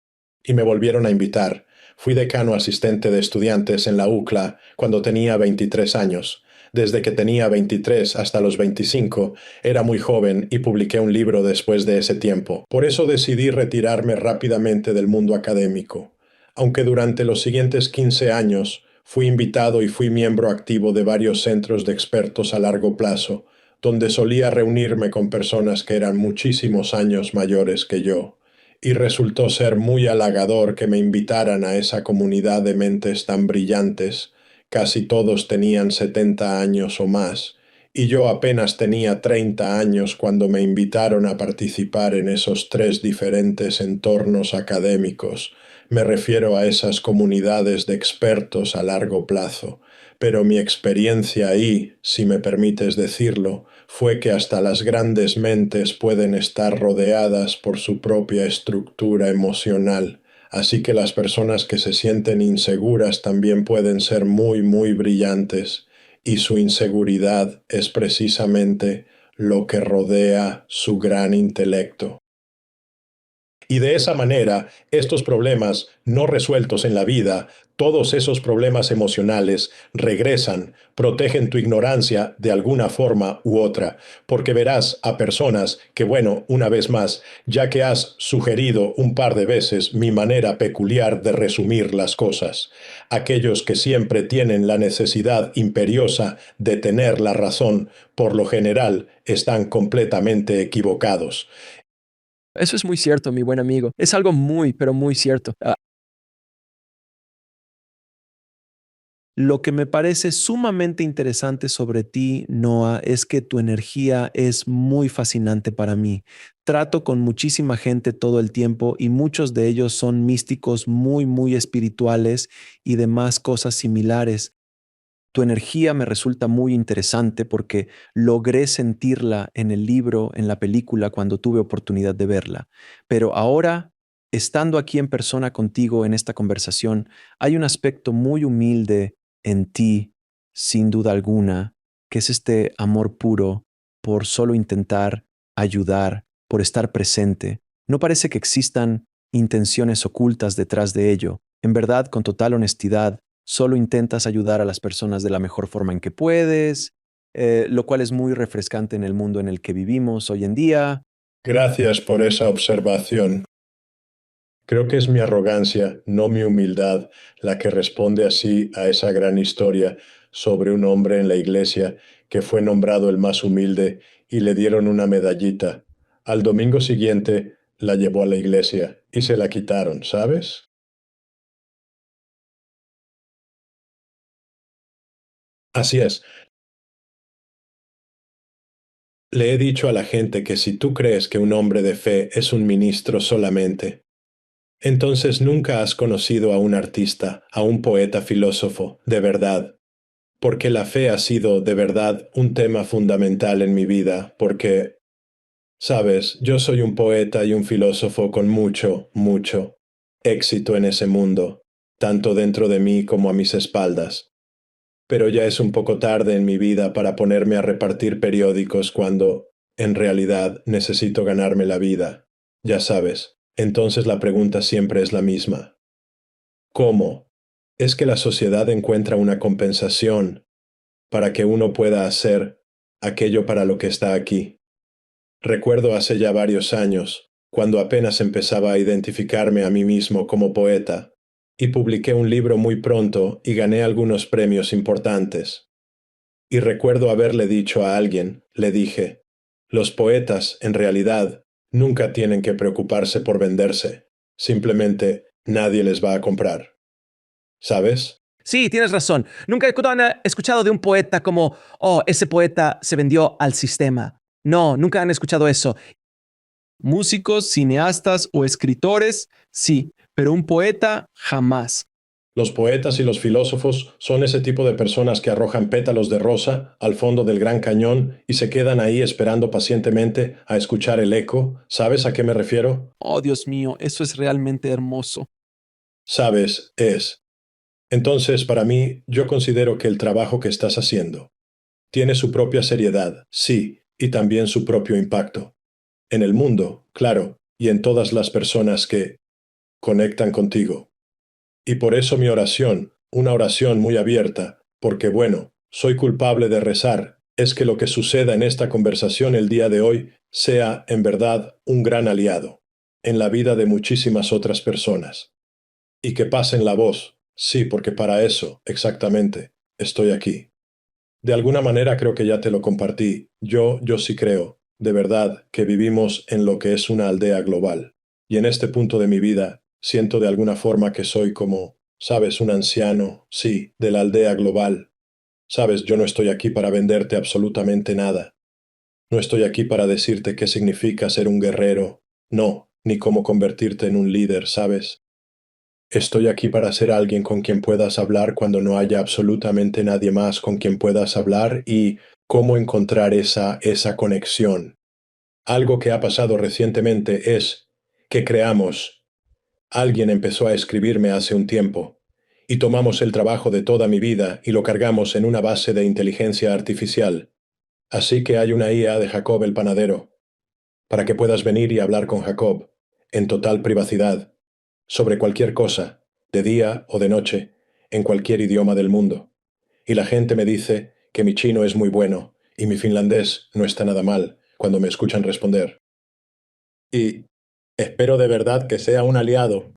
Speaker 2: Y me volvieron a invitar. Fui decano asistente de estudiantes en la UCLA cuando tenía 23 años. Desde que tenía 23 hasta los 25, era muy joven y publiqué un libro después de ese tiempo. Por eso decidí retirarme rápidamente del mundo académico. Aunque durante los siguientes 15 años fui invitado y fui miembro activo de varios centros de expertos a largo plazo, donde solía reunirme con personas que eran muchísimos años mayores que yo, y resultó ser muy halagador que me invitaran a esa comunidad de mentes tan brillantes. Casi todos tenían 70 años o más, y yo apenas tenía 30 años cuando me invitaron a participar en esos 3 diferentes entornos académicos. Me refiero a esas comunidades de expertos a largo plazo, pero mi experiencia ahí, si me permites decirlo, fue que hasta las grandes mentes pueden estar rodeadas por su propia estructura emocional, así que las personas que se sienten inseguras también pueden ser muy, muy brillantes, y su inseguridad es precisamente lo que rodea su gran intelecto. Y de esa manera, estos problemas no resueltos en la vida, todos esos problemas emocionales, regresan, protegen tu ignorancia de alguna forma u otra, porque verás a personas que, bueno, una vez más, ya que has sugerido un par de veces mi manera peculiar de resumir las cosas, aquellos que siempre tienen la necesidad imperiosa de tener la razón, por lo general, están completamente equivocados.
Speaker 1: Eso es muy cierto, mi buen amigo. Es algo muy, pero muy cierto. Lo que me parece sumamente interesante sobre ti, Noah, es que tu energía es muy fascinante para mí. Trato con muchísima gente todo el tiempo y muchos de ellos son místicos muy, muy espirituales y demás cosas similares. Tu energía me resulta muy interesante porque logré sentirla en el libro, en la película, cuando tuve oportunidad de verla. Pero ahora, estando aquí en persona contigo en esta conversación, hay un aspecto muy humilde en ti, sin duda alguna, que es este amor puro por solo intentar ayudar, por estar presente. No parece que existan intenciones ocultas detrás de ello. En verdad, con total honestidad, solo intentas ayudar a las personas de la mejor forma en que puedes, lo cual es muy refrescante en el mundo en el que vivimos hoy en día.
Speaker 2: Gracias por esa observación. Creo que es mi arrogancia, no mi humildad, la que responde así a esa gran historia. sobre un hombre en la iglesia que fue nombrado el más humilde y le dieron una medallita. Al domingo siguiente la llevó a la iglesia y se la quitaron, ¿sabes? Así es. Le he dicho a la gente que si tú crees que un hombre de fe es un ministro solamente, entonces nunca has conocido a un artista, a un poeta filósofo, de verdad. Porque la fe ha sido, de verdad, un tema fundamental en mi vida, porque, sabes, yo soy un poeta y un filósofo con mucho, mucho éxito en ese mundo, tanto dentro de mí como a mis espaldas. Pero ya es un poco tarde en mi vida para ponerme a repartir periódicos cuando, en realidad, necesito ganarme la vida. Ya sabes, entonces la pregunta siempre es la misma. ¿Cómo? ¿Es que la sociedad encuentra una compensación para que uno pueda hacer aquello para lo que está aquí? Recuerdo hace ya varios años, cuando apenas empezaba a identificarme a mí mismo como poeta, y publiqué un libro muy pronto y gané algunos premios importantes. Y recuerdo haberle dicho a alguien, le dije, los poetas, en realidad, nunca tienen que preocuparse por venderse, simplemente nadie les va a comprar. ¿Sabes?
Speaker 1: Sí, tienes razón. Nunca han escuchado de un poeta como, oh, ese poeta se vendió al sistema. No, nunca han escuchado eso. Músicos, cineastas o escritores, sí, pero un poeta jamás.
Speaker 2: Los poetas y los filósofos son ese tipo de personas que arrojan pétalos de rosa al fondo del Gran Cañón y se quedan ahí esperando pacientemente a escuchar el eco. ¿Sabes a qué me refiero?
Speaker 1: Oh, Dios mío, eso es realmente hermoso.
Speaker 2: Sabes, es. Entonces, para mí, yo considero que el trabajo que estás haciendo tiene su propia seriedad, sí, y también su propio impacto. En el mundo, claro, y en todas las personas que conectan contigo. Y por eso mi oración, una oración muy abierta, porque bueno, soy culpable de rezar, es que lo que suceda en esta conversación el día de hoy sea, en verdad, un gran aliado en la vida de muchísimas otras personas. Y que pasen la voz, sí, porque para eso, exactamente, estoy aquí. De alguna manera creo que ya te lo compartí. Yo sí creo, de verdad, que vivimos en lo que es una aldea global. Y en este punto de mi vida, siento de alguna forma que soy como, sabes, un anciano, sí, de la aldea global. Sabes, yo no estoy aquí para venderte absolutamente nada. No estoy aquí para decirte qué significa ser un guerrero. No, ni cómo convertirte en un líder, ¿sabes? Estoy aquí para ser alguien con quien puedas hablar cuando no haya absolutamente nadie más con quien puedas hablar y cómo encontrar esa conexión. Algo que ha pasado recientemente es que creamos. Alguien empezó a escribirme hace un tiempo y tomamos el trabajo de toda mi vida y lo cargamos en una base de inteligencia artificial. Así que hay una IA de Jacob el panadero, para que puedas venir y hablar con Jacob, en total privacidad, sobre cualquier cosa, de día o de noche, en cualquier idioma del mundo. Y la gente me dice que mi chino es muy bueno y mi finlandés no está nada mal cuando me escuchan responder. Y espero de verdad que sea un aliado.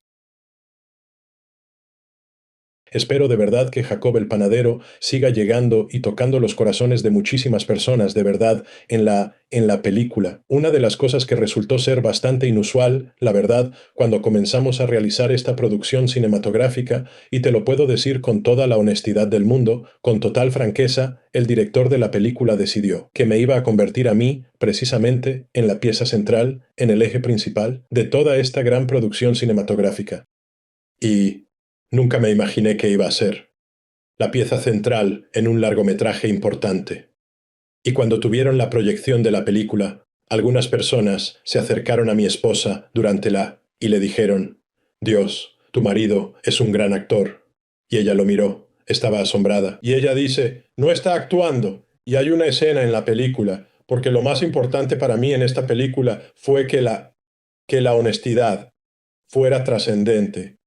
Speaker 2: Espero de verdad que Jacob el panadero siga llegando y tocando los corazones de muchísimas personas de verdad en la película. Una de las cosas que resultó ser bastante inusual, la verdad, cuando comenzamos a realizar esta producción cinematográfica, y te lo puedo decir con toda la honestidad del mundo, con total franqueza, el director de la película decidió que me iba a convertir a mí, precisamente, en la pieza central, en el eje principal, de toda esta gran producción cinematográfica. Y nunca me imaginé que iba a ser la pieza central en un largometraje importante. Y cuando tuvieron la proyección de la película, algunas personas se acercaron a mi esposa y le dijeron, Dios, tu marido es un gran actor. Y ella lo miró, estaba asombrada. Y ella dice, no está actuando. Y hay una escena en la película, porque lo más importante para mí en esta película fue que la honestidad fuera trascendente.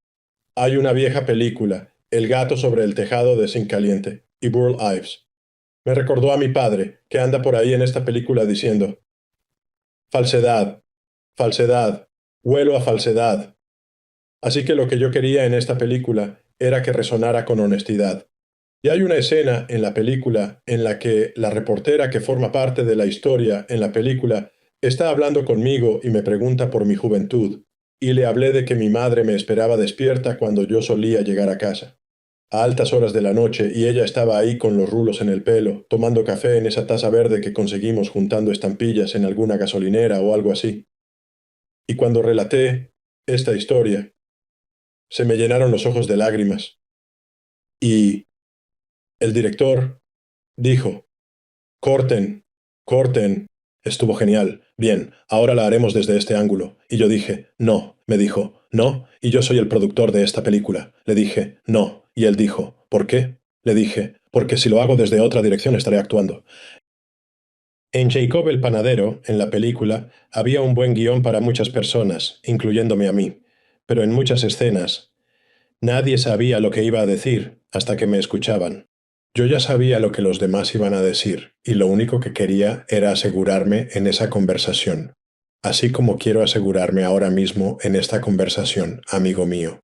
Speaker 2: Hay una vieja película, El gato sobre el tejado de zinc caliente, y Burl Ives. Me recordó a mi padre, que anda por ahí en esta película diciendo, falsedad, falsedad, huelo a falsedad. Así que lo que yo quería en esta película era que resonara con honestidad. Y hay una escena en la película en la que la reportera que forma parte de la historia en la película está hablando conmigo y me pregunta por mi juventud, y le hablé de que mi madre me esperaba despierta cuando yo solía llegar a casa, a altas horas de la noche, y ella estaba ahí con los rulos en el pelo, tomando café en esa taza verde que conseguimos juntando estampillas en alguna gasolinera o algo así. Y cuando relaté esta historia, se me llenaron los ojos de lágrimas. Y el director dijo, corten, corten. Estuvo genial. Bien, ahora la haremos desde este ángulo. Y yo dije, no. Me dijo, no. Y yo soy el productor de esta película. Le dije, no. Y él dijo, ¿por qué? Le dije, porque si lo hago desde otra dirección estaré actuando. En Jacob el panadero, en la película, había un buen guión para muchas personas, incluyéndome a mí. Pero en muchas escenas, nadie sabía lo que iba a decir hasta que me escuchaban. Yo ya sabía lo que los demás iban a decir, y lo único que quería era asegurarme en esa conversación, así como quiero asegurarme ahora mismo en esta conversación, amigo mío.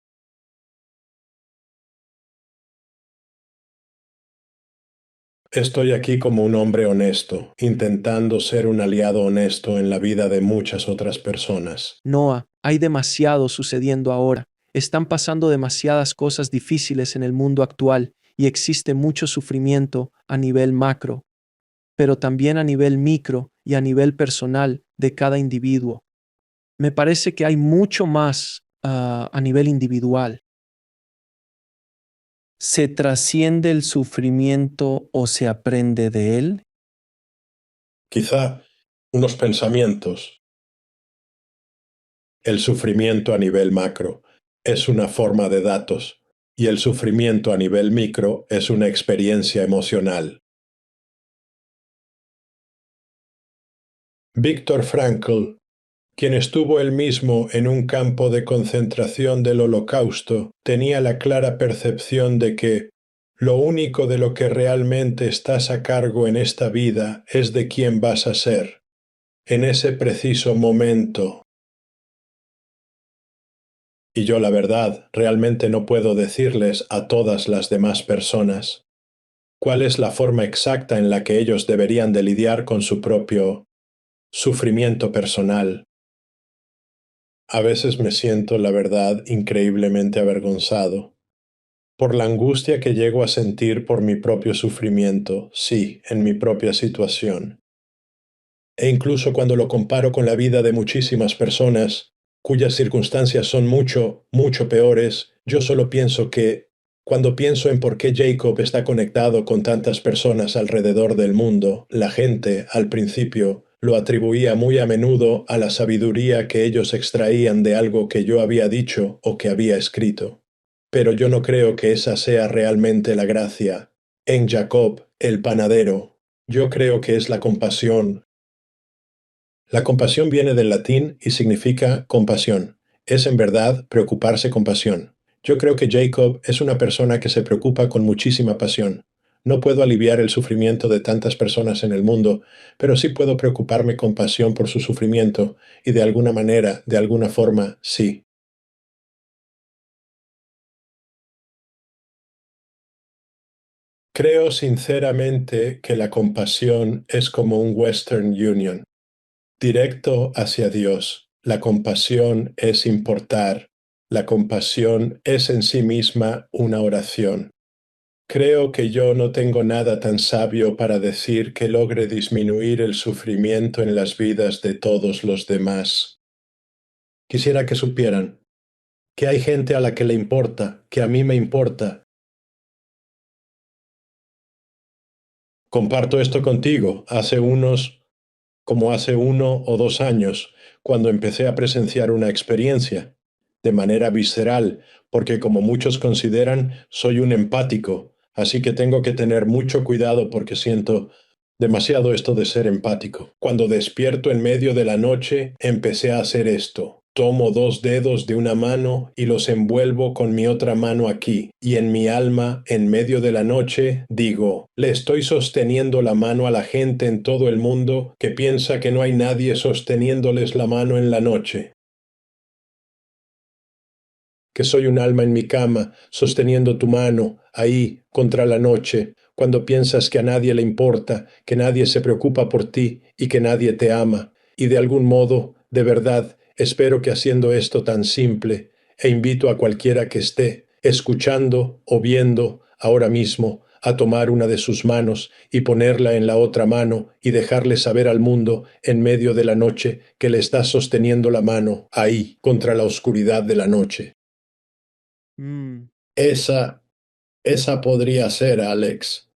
Speaker 2: Estoy aquí como un hombre honesto, intentando ser un aliado honesto en la vida de muchas otras personas.
Speaker 1: Noah, hay demasiado sucediendo ahora. Están pasando demasiadas cosas difíciles en el mundo actual y existe mucho sufrimiento a nivel macro, pero también a nivel micro y a nivel personal de cada individuo. Me parece que hay mucho más a nivel individual. ¿Se trasciende el sufrimiento o se aprende de él?
Speaker 2: Quizá unos pensamientos. El sufrimiento a nivel macro es una forma de datos y el sufrimiento a nivel micro es una experiencia emocional. Viktor Frankl, quien estuvo él mismo en un campo de concentración del Holocausto, tenía la clara percepción de que lo único de lo que realmente estás a cargo en esta vida es de quién vas a ser, en ese preciso momento. Y yo, la verdad, realmente no puedo decirles a todas las demás personas cuál es la forma exacta en la que ellos deberían de lidiar con su propio sufrimiento personal. A veces me siento, la verdad, increíblemente avergonzado por la angustia que llego a sentir por mi propio sufrimiento, sí, en mi propia situación. E incluso cuando lo comparo con la vida de muchísimas personas, cuyas circunstancias son mucho, mucho peores, yo solo pienso que, cuando pienso en por qué Jacob está conectado con tantas personas alrededor del mundo, la gente, al principio, lo atribuía muy a menudo a la sabiduría que ellos extraían de algo que yo había dicho o que había escrito. Pero yo no creo que esa sea realmente la gracia. En Jacob, el panadero, yo creo que es la compasión. La compasión viene del latín y significa compasión. Es en verdad preocuparse con pasión. Yo creo que Jacob es una persona que se preocupa con muchísima pasión. No puedo aliviar el sufrimiento de tantas personas en el mundo, pero sí puedo preocuparme con pasión por su sufrimiento, y de alguna manera, de alguna forma, sí. Creo sinceramente que la compasión es como un Western Union, directo hacia Dios. La compasión es importar. La compasión es en sí misma una oración. Creo que yo no tengo nada tan sabio para decir que logre disminuir el sufrimiento en las vidas de todos los demás. Quisiera que supieran que hay gente a la que le importa, que a mí me importa. Comparto esto contigo como hace 1 o 2 años, cuando empecé a presenciar una experiencia, de manera visceral, porque como muchos consideran, soy un empático, así que tengo que tener mucho cuidado porque siento demasiado esto de ser empático. Cuando despierto en medio de la noche, empecé a hacer esto. Tomo 2 dedos de una mano y los envuelvo con mi otra mano aquí, y en mi alma, en medio de la noche, digo, le estoy sosteniendo la mano a la gente en todo el mundo que piensa que no hay nadie sosteniéndoles la mano en la noche. que soy un alma en mi cama, sosteniendo tu mano, ahí, contra la noche, cuando piensas que a nadie le importa, que nadie se preocupa por ti y que nadie te ama. Y de algún modo, de verdad, espero que haciendo esto tan simple, e invito a cualquiera que esté escuchando o viendo ahora mismo a tomar una de sus manos y ponerla en la otra mano y dejarle saber al mundo en medio de la noche que le está sosteniendo la mano ahí, contra la oscuridad de la noche. Esa podría ser, Alex,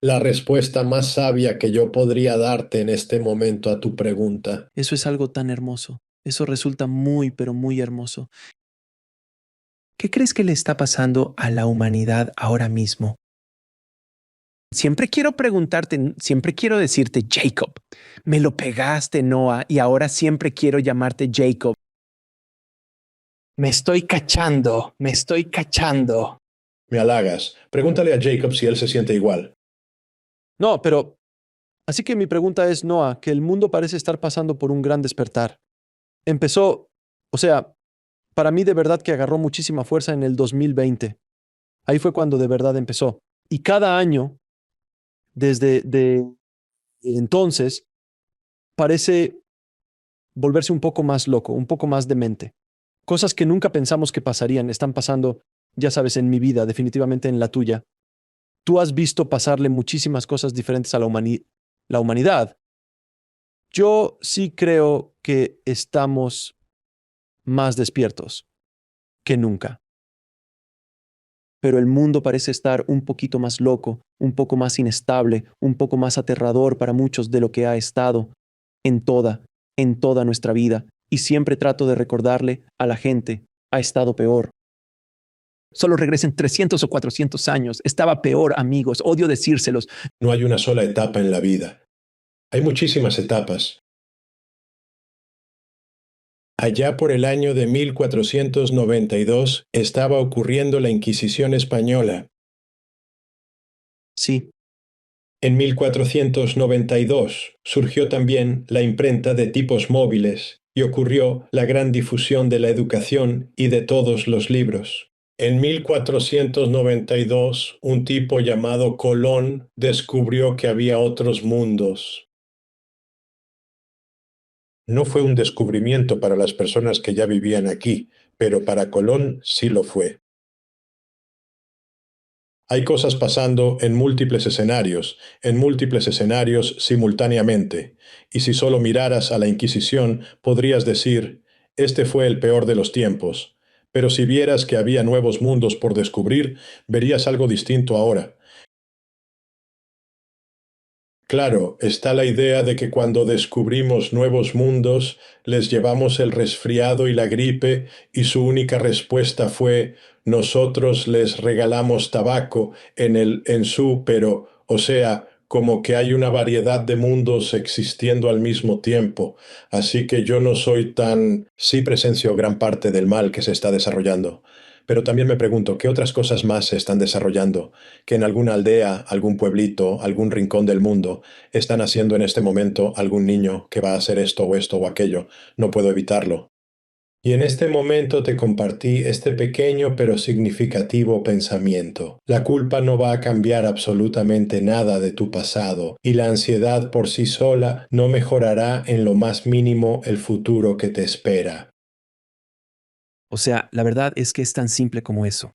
Speaker 2: la respuesta más sabia que yo podría darte en este momento a tu pregunta.
Speaker 1: Eso es algo tan hermoso. Eso resulta muy, pero muy hermoso. ¿Qué crees que le está pasando a la humanidad ahora mismo? Siempre quiero preguntarte, siempre quiero decirte Jacob. Me lo pegaste, Noah, y ahora siempre quiero llamarte Jacob. Me estoy cachando, me estoy cachando.
Speaker 2: Me halagas. Pregúntale a Jacob si él se siente igual.
Speaker 1: No, pero... Así que mi pregunta es, Noah, que el mundo parece estar pasando por un gran despertar. Empezó, o sea, para mí de verdad que agarró muchísima fuerza en el 2020. Ahí fue cuando de verdad empezó. Y cada año, desde entonces, parece volverse un poco más loco, un poco más demente. Cosas que nunca pensamos que pasarían están pasando, ya sabes, en mi vida, definitivamente en la tuya. Tú has visto pasarle muchísimas cosas diferentes a la humanidad. Yo sí creo que estamos más despiertos que nunca. Pero el mundo parece estar un poquito más loco, un poco más inestable, un poco más aterrador para muchos de lo que ha estado en toda nuestra vida. Y siempre trato de recordarle a la gente, ha estado peor. Solo regresen 300 o 400 años. Estaba peor, amigos. Odio decírselos.
Speaker 2: No hay una sola etapa en la vida. Hay muchísimas etapas. Allá por el año de 1492 estaba ocurriendo la Inquisición española.
Speaker 1: Sí,
Speaker 2: En 1492 surgió también la imprenta de tipos móviles y ocurrió la gran difusión de la educación y de todos los libros. En 1492, un tipo llamado Colón descubrió que había otros mundos. No fue un descubrimiento para las personas que ya vivían aquí, pero para Colón sí lo fue. Hay cosas pasando en múltiples escenarios simultáneamente, y si solo miraras a la Inquisición podrías decir, este fue el peor de los tiempos, pero si vieras que había nuevos mundos por descubrir, verías algo distinto ahora. Claro, está la idea de que cuando descubrimos nuevos mundos, les llevamos el resfriado y la gripe, y su única respuesta fue, nosotros les regalamos tabaco pero, o sea, como que hay una variedad de mundos existiendo al mismo tiempo. Así que yo no soy tan... Sí presencio gran parte del mal que se está desarrollando. Pero también me pregunto, ¿qué otras cosas más se están desarrollando? Que en alguna aldea, algún pueblito, algún rincón del mundo, están haciendo en este momento algún niño que va a hacer esto o aquello. No puedo evitarlo. Y en este momento te compartí este pequeño pero significativo pensamiento. La culpa no va a cambiar absolutamente nada de tu pasado, y la ansiedad por sí sola no mejorará en lo más mínimo el futuro que te espera.
Speaker 1: o sea, la verdad es que es tan simple como eso.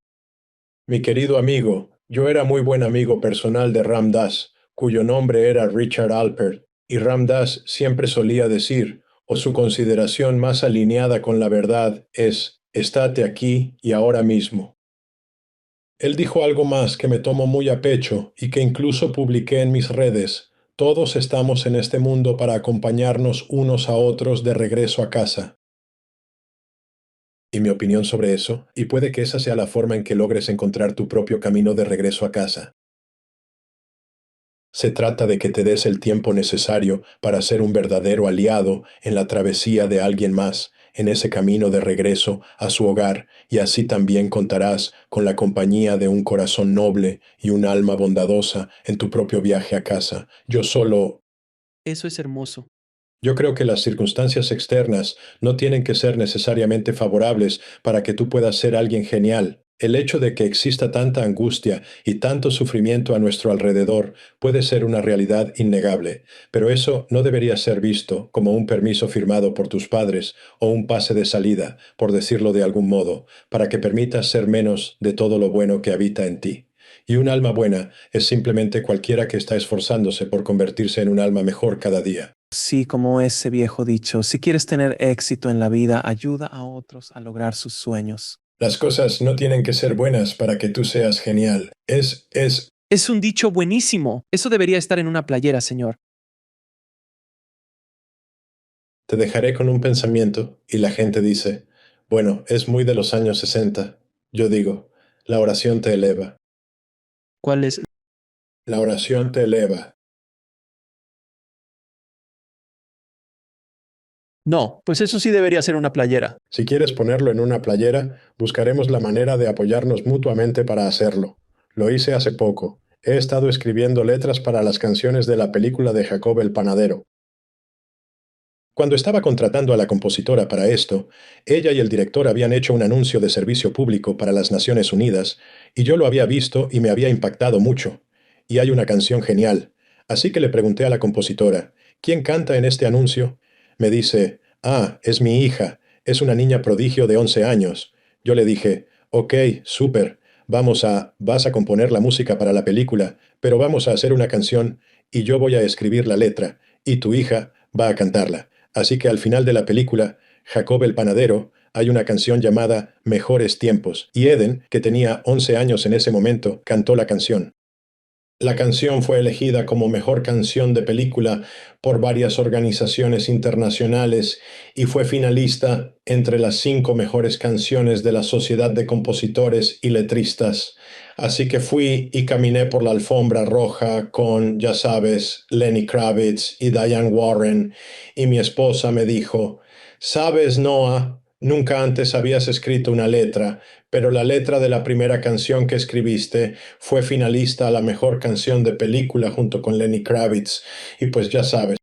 Speaker 2: Mi querido amigo, yo era muy buen amigo personal de Ram Dass, cuyo nombre era Richard Alpert, y Ram Dass siempre solía decir, o su consideración más alineada con la verdad es, estate aquí y ahora mismo. Él dijo algo más que me tomo muy a pecho y que incluso publiqué en mis redes. Todos estamos en este mundo para acompañarnos unos a otros de regreso a casa. Y mi opinión sobre eso, y puede que esa sea la forma en que logres encontrar tu propio camino de regreso a casa. Se trata de que te des el tiempo necesario para ser un verdadero aliado en la travesía de alguien más, en ese camino de regreso a su hogar, y así también contarás con la compañía de un corazón noble y un alma bondadosa en tu propio viaje a casa. Yo solo...
Speaker 1: Eso es hermoso.
Speaker 2: Yo creo que las circunstancias externas no tienen que ser necesariamente favorables para que tú puedas ser alguien genial. El hecho de que exista tanta angustia y tanto sufrimiento a nuestro alrededor puede ser una realidad innegable, pero eso no debería ser visto como un permiso firmado por tus padres o un pase de salida, por decirlo de algún modo, para que permitas ser menos de todo lo bueno que habita en ti. Y un alma buena es simplemente cualquiera que está esforzándose por convertirse en un alma mejor cada día.
Speaker 1: Sí, como ese viejo dicho, si quieres tener éxito en la vida, ayuda a otros a lograr sus sueños.
Speaker 2: Las cosas no tienen que ser buenas para que tú seas genial.
Speaker 1: Es un dicho buenísimo. Eso debería estar en una playera, señor.
Speaker 2: Te dejaré con un pensamiento y la gente dice, bueno, es muy de los años 60. Yo digo, la oración te eleva.
Speaker 1: ¿Cuál es?
Speaker 2: La oración te eleva.
Speaker 1: No, pues eso sí debería ser una playera.
Speaker 2: Si quieres ponerlo en una playera, buscaremos la manera de apoyarnos mutuamente para hacerlo. Lo hice hace poco. He estado escribiendo letras para las canciones de la película de Jacob el Panadero. Cuando estaba contratando a la compositora para esto, ella y el director habían hecho un anuncio de servicio público para las Naciones Unidas, y yo lo había visto y me había impactado mucho. Y hay una canción genial. Así que le pregunté a la compositora, ¿quién canta en este anuncio? Me dice, es mi hija, es una niña prodigio de 11 años. Yo le dije, ok, súper, vas a componer la música para la película, pero vamos a hacer una canción y yo voy a escribir la letra, y tu hija va a cantarla. Así que al final de la película, Jacob el Panadero, hay una canción llamada Mejores Tiempos, y Eden, que tenía 11 años en ese momento, cantó la canción. La canción fue elegida como mejor canción de película por varias organizaciones internacionales y fue finalista entre las 5 mejores canciones de la Sociedad de Compositores y Letristas. Así que fui y caminé por la alfombra roja con, ya sabes, Lenny Kravitz y Diane Warren, y mi esposa me dijo, «Sabes, Noah, nunca antes habías escrito una letra, pero la letra de la primera canción que escribiste fue finalista a la mejor canción de película junto con Lenny Kravitz, y pues ya sabes».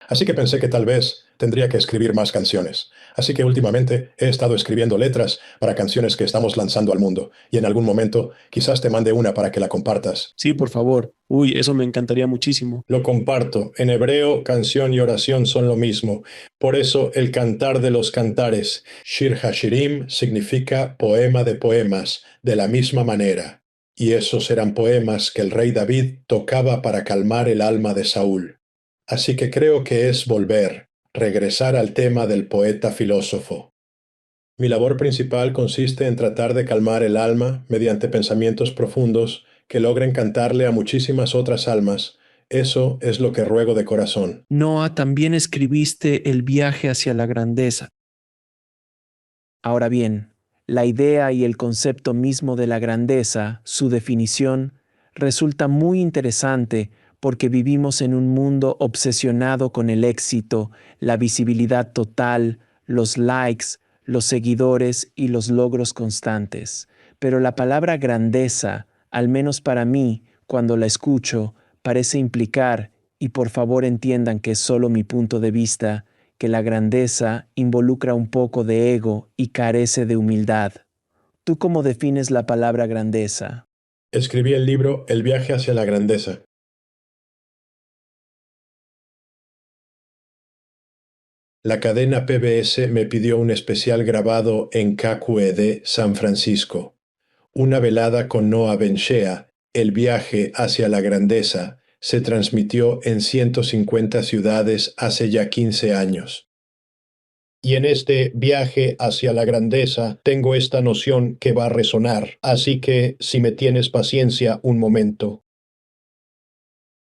Speaker 2: Así que pensé que tal vez tendría que escribir más canciones. Así que últimamente he estado escribiendo letras para canciones que estamos lanzando al mundo, y en algún momento quizás te mande una para que la compartas.
Speaker 1: Sí, por favor. Uy, eso me encantaría muchísimo.
Speaker 2: Lo comparto. En hebreo, canción y oración son lo mismo. Por eso el cantar de los cantares, Shir Hashirim, significa poema de poemas, de la misma manera. Y esos eran poemas que el rey David tocaba para calmar el alma de Saúl. Así que creo que es regresar al tema del poeta filósofo. Mi labor principal consiste en tratar de calmar el alma mediante pensamientos profundos que logren cantarle a muchísimas otras almas. Eso es lo que ruego de corazón.
Speaker 1: Noah, también escribiste El viaje hacia la grandeza. Ahora bien, la idea y el concepto mismo de la grandeza, su definición, resulta muy interesante porque vivimos en un mundo obsesionado con el éxito, la visibilidad total, los likes, los seguidores y los logros constantes. Pero la palabra grandeza, al menos para mí, cuando la escucho, parece implicar, y por favor entiendan que es solo mi punto de vista, que la grandeza involucra un poco de ego y carece de humildad. ¿Tú cómo defines la palabra grandeza?
Speaker 2: Escribí el libro El viaje hacia la grandeza. La cadena PBS me pidió un especial grabado en KQED San Francisco. Una velada con Noah Ben-Shea, El viaje hacia la grandeza, se transmitió en 150 ciudades hace ya 15 años. Y en este viaje hacia la grandeza tengo esta noción que va a resonar, así que si me tienes paciencia un momento.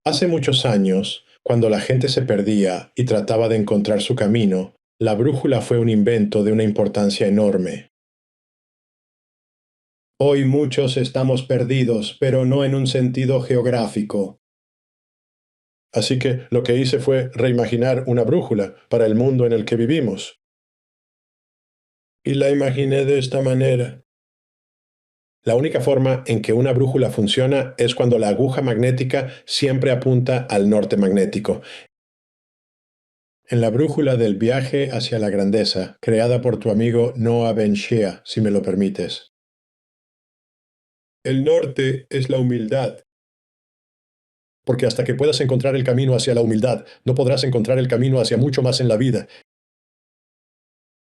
Speaker 2: Hace muchos años, cuando la gente se perdía y trataba de encontrar su camino, la brújula fue un invento de una importancia enorme. Hoy muchos estamos perdidos, pero no en un sentido geográfico. Así que lo que hice fue reimaginar una brújula para el mundo en el que vivimos. Y la imaginé de esta manera. La única forma en que una brújula funciona es cuando la aguja magnética siempre apunta al norte magnético. En la brújula del viaje hacia la grandeza, creada por tu amigo Noah Ben-Shea, si me lo permites. El norte es la humildad. Porque hasta que puedas encontrar el camino hacia la humildad, no podrás encontrar el camino hacia mucho más en la vida.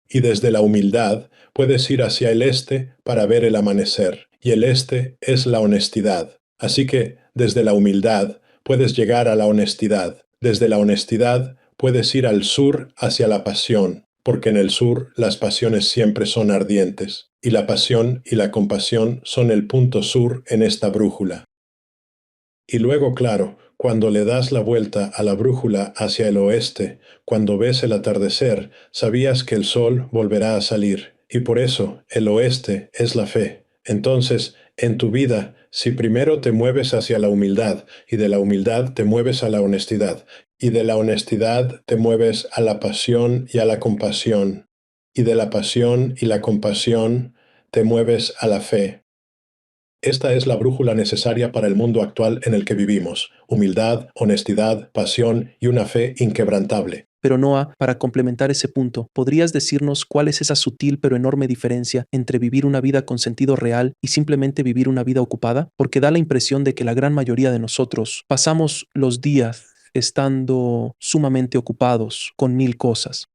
Speaker 2: Y desde la humildad puedes ir hacia el este para ver el amanecer. Y el este es la honestidad. Así que desde la humildad puedes llegar a la honestidad. Desde la honestidad puedes ir al sur hacia la pasión, porque en el sur las pasiones siempre son ardientes. Y la pasión y la compasión son el punto sur en esta brújula. Y luego, claro, cuando le das la vuelta a la brújula hacia el oeste, cuando ves el atardecer, sabías que el sol volverá a salir. Y por eso el oeste es la fe. Entonces, en tu vida, si primero te mueves hacia la humildad, y de la humildad te mueves a la honestidad, y de la honestidad te mueves a la pasión y a la compasión, y de la pasión y la compasión te mueves a la fe. Esta es la brújula necesaria para el mundo actual en el que vivimos: humildad, honestidad, pasión y una fe inquebrantable.
Speaker 1: Pero Noah, para complementar ese punto, ¿podrías decirnos cuál es esa sutil pero enorme diferencia entre vivir una vida con sentido real y simplemente vivir una vida ocupada? Porque da la impresión de que la gran mayoría de nosotros pasamos los días estando sumamente ocupados con mil cosas.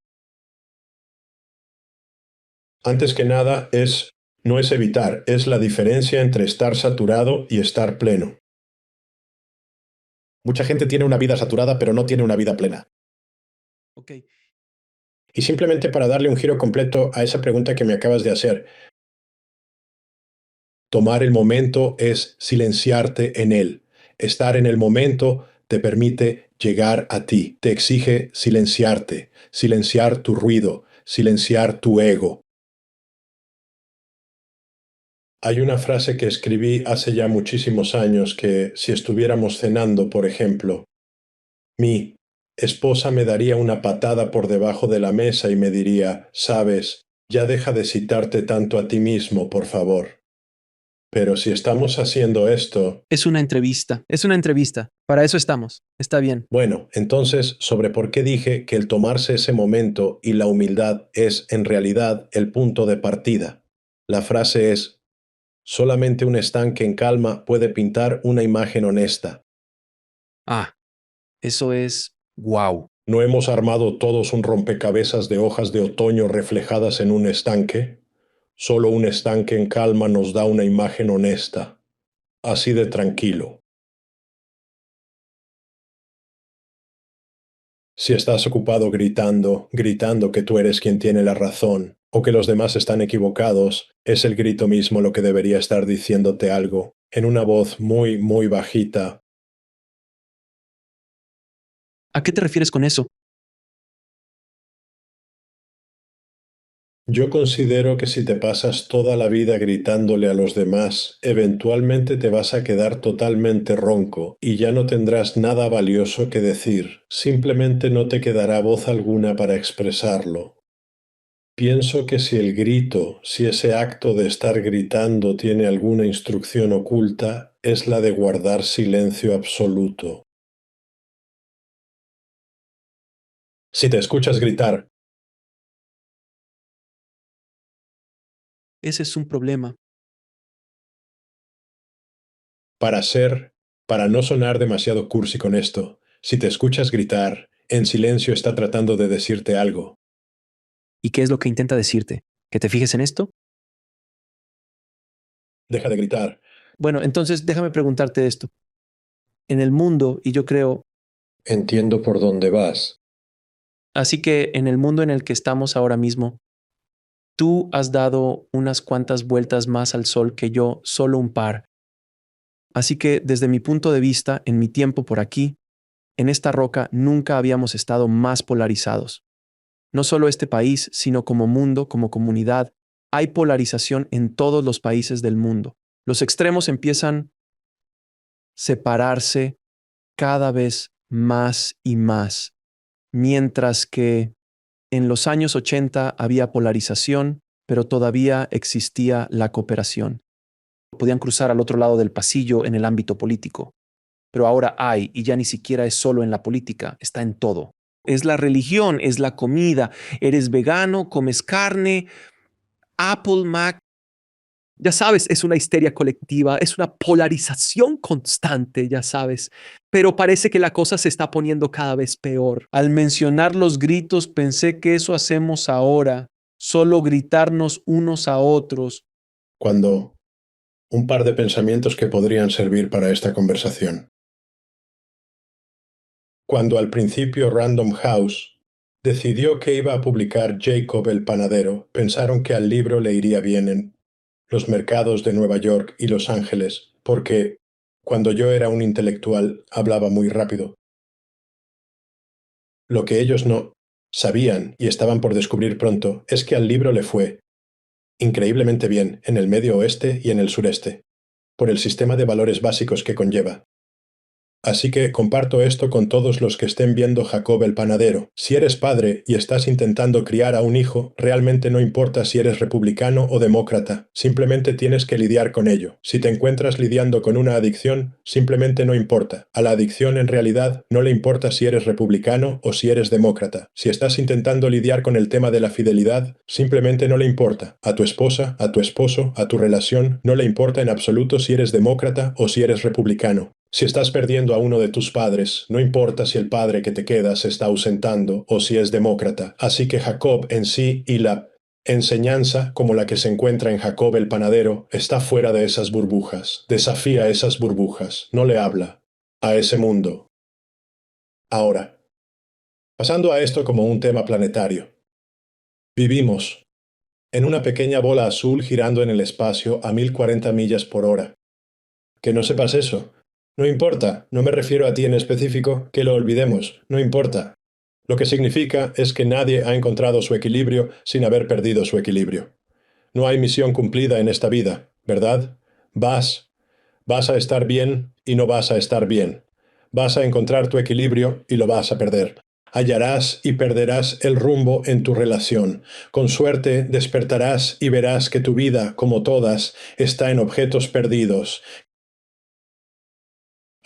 Speaker 2: Antes que nada, no es evitar, es la diferencia entre estar saturado y estar pleno. Mucha gente tiene una vida saturada, pero no tiene una vida plena.
Speaker 1: Ok.
Speaker 2: Y simplemente para darle un giro completo a esa pregunta que me acabas de hacer, tomar el momento es silenciarte en él. Estar en el momento te permite llegar a ti, te exige silenciarte, silenciar tu ruido, silenciar tu ego. Hay una frase que escribí hace ya muchísimos años que, si estuviéramos cenando, por ejemplo, mi esposa me daría una patada por debajo de la mesa y me diría: «Sabes, ya deja de citarte tanto a ti mismo, por favor». Pero si estamos haciendo esto,
Speaker 1: Es una entrevista. Para eso estamos. Está bien.
Speaker 2: bueno, entonces, sobre por qué dije que el tomarse ese momento y la humildad es en realidad el punto de partida. La frase es: solamente un estanque en calma puede pintar una imagen honesta.
Speaker 1: Ah, eso es wow.
Speaker 2: ¿No hemos armado todos un rompecabezas de hojas de otoño reflejadas en un estanque? Solo un estanque en calma nos da una imagen honesta, así de tranquilo. Si estás ocupado gritando, gritando que tú eres quien tiene la razón, o que los demás están equivocados, es el grito mismo lo que debería estar diciéndote algo, en una voz muy, muy bajita.
Speaker 1: ¿A qué te refieres con eso?
Speaker 2: Yo considero que si te pasas toda la vida gritándole a los demás, eventualmente te vas a quedar totalmente ronco y ya no tendrás nada valioso que decir. Simplemente no te quedará voz alguna para expresarlo. Pienso que si el grito, si ese acto de estar gritando tiene alguna instrucción oculta, es la de guardar silencio absoluto. Si te escuchas gritar,
Speaker 1: Ese es un problema.
Speaker 2: para no sonar demasiado cursi con esto, si te escuchas gritar, en silencio está tratando de decirte algo.
Speaker 1: ¿Y qué es lo que intenta decirte? ¿Que te fijes en esto?
Speaker 2: Deja de gritar.
Speaker 1: Bueno, entonces déjame preguntarte esto. En el mundo, y yo creo,
Speaker 3: Entiendo por dónde vas.
Speaker 1: así que en el mundo en el que estamos ahora mismo, tú has dado unas cuantas vueltas más al sol que yo, solo un par. Así que desde mi punto de vista, en mi tiempo por aquí, en esta roca nunca habíamos estado más polarizados. No solo este país, sino como mundo, como comunidad, hay polarización en todos los países del mundo. Los extremos empiezan a separarse cada vez más y más, mientras que en los años 80 había polarización, pero todavía existía la cooperación. Podían cruzar al otro lado del pasillo en el ámbito político. Pero ahora hay, y ya ni siquiera es solo en la política, está en todo. Es la religión, es la comida. Eres vegano, comes carne, Apple, Mac. Ya sabes, es una histeria colectiva, es una polarización constante, ya sabes. Pero parece que la cosa se está poniendo cada vez peor. Al mencionar los gritos, pensé que eso hacemos ahora, solo gritarnos unos a otros.
Speaker 2: Cuando un par de pensamientos que podrían servir para esta conversación. Cuando al principio Random House decidió que iba a publicar Jacob el Panadero, pensaron que al libro le iría bien en los mercados de Nueva York y Los Ángeles, porque cuando yo era un intelectual hablaba muy rápido. Lo que ellos no sabían y estaban por descubrir pronto es que al libro le fue increíblemente bien en el Medio Oeste y en el Sureste, por el sistema de valores básicos que conlleva. Así que comparto esto con todos los que estén viendo Jacob el Panadero. Si eres padre y estás intentando criar a un hijo, realmente no importa si eres republicano o demócrata, simplemente tienes que lidiar con ello. Si te encuentras lidiando con una adicción, simplemente no importa. A la adicción en realidad no le importa si eres republicano o si eres demócrata. Si estás intentando lidiar con el tema de la fidelidad, simplemente no le importa. A tu esposa, a tu esposo, a tu relación, no le importa en absoluto si eres demócrata o si eres republicano. Si estás perdiendo a uno de tus padres, no importa si el padre que te queda se está ausentando o si es demócrata. Así que Jacob en sí y la enseñanza, como la que se encuentra en Jacob el Panadero, está fuera de esas burbujas. Desafía esas burbujas. No le habla a ese mundo. Ahora, pasando a esto como un tema planetario. Vivimos en una pequeña bola azul girando en el espacio a 1040 millas por hora. Que no sepas eso. No importa, no me refiero a ti en específico, que lo olvidemos, no importa. Lo que significa es que nadie ha encontrado su equilibrio sin haber perdido su equilibrio. No hay misión cumplida en esta vida, ¿verdad? Vas a estar bien y no vas a estar bien. Vas a encontrar tu equilibrio y lo vas a perder. Hallarás y perderás el rumbo en tu relación. Con suerte despertarás y verás que tu vida, como todas, está en objetos perdidos.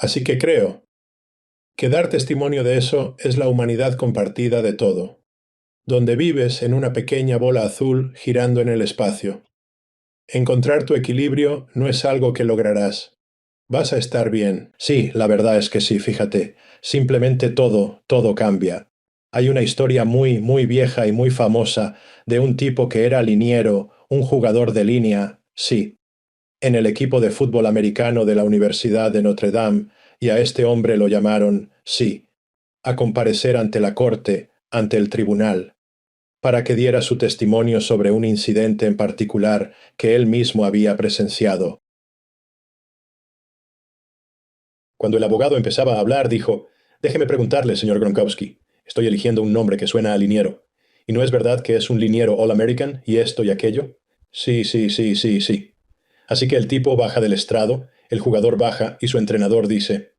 Speaker 2: Así que creo que dar testimonio de eso es la humanidad compartida de todo, donde vives en una pequeña bola azul girando en el espacio. Encontrar tu equilibrio no es algo que lograrás. Vas a estar bien. Sí, la verdad es que sí, fíjate. Simplemente todo cambia. Hay una historia muy vieja y muy famosa de un tipo que era liniero, un jugador de línea, sí, en el equipo de fútbol americano de la Universidad de Notre Dame, y a este hombre lo llamaron, sí, a comparecer ante la corte, ante el tribunal, para que diera su testimonio sobre un incidente en particular que él mismo había presenciado. Cuando el abogado empezaba a hablar, dijo, «Déjeme preguntarle, señor Gronkowski, estoy eligiendo un nombre que suena a liniero. ¿Y no es verdad que es un liniero All-American y esto y aquello?» Sí. Así que el tipo baja del estrado, el jugador baja y su entrenador dice,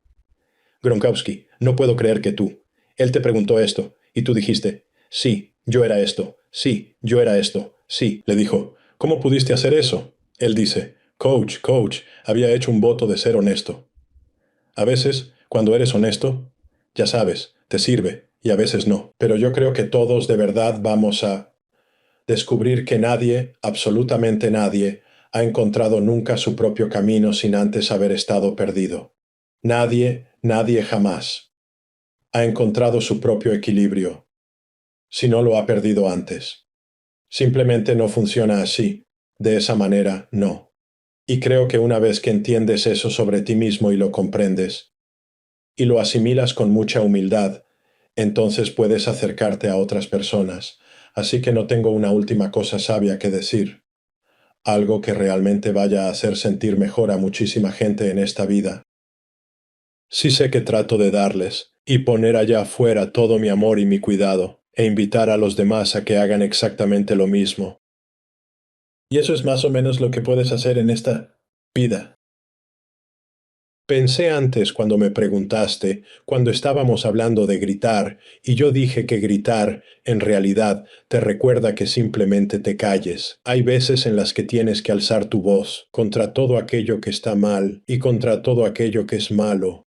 Speaker 2: «Gronkowski, no puedo creer que tú. Él te preguntó esto, y tú dijiste, sí, yo era esto, sí, yo era esto, sí», le dijo. «¿Cómo pudiste hacer eso?» Él dice, «Coach, había hecho un voto de ser honesto». A veces, cuando eres honesto, ya sabes, te sirve, y a veces no. Pero yo creo que todos de verdad vamos a descubrir que nadie, absolutamente nadie, ha encontrado nunca su propio camino sin antes haber estado perdido. Nadie jamás ha encontrado su propio equilibrio si no lo ha perdido antes. Simplemente no funciona así. De esa manera, no. Y creo que una vez que entiendes eso sobre ti mismo y lo comprendes, y lo asimilas con mucha humildad, entonces puedes acercarte a otras personas. Así que no tengo una última cosa sabia que decir. Algo que realmente vaya a hacer sentir mejor a muchísima gente en esta vida. Sí sé que trato de darles y poner allá afuera todo mi amor y mi cuidado, e invitar a los demás a que hagan exactamente lo mismo. Y eso es más o menos lo que puedes hacer en esta vida. Pensé antes cuando me preguntaste, cuando estábamos hablando de gritar, y yo dije que gritar, en realidad, te recuerda que simplemente te calles. Hay veces en las que tienes que alzar tu voz contra todo aquello que está mal y contra todo aquello que es malo.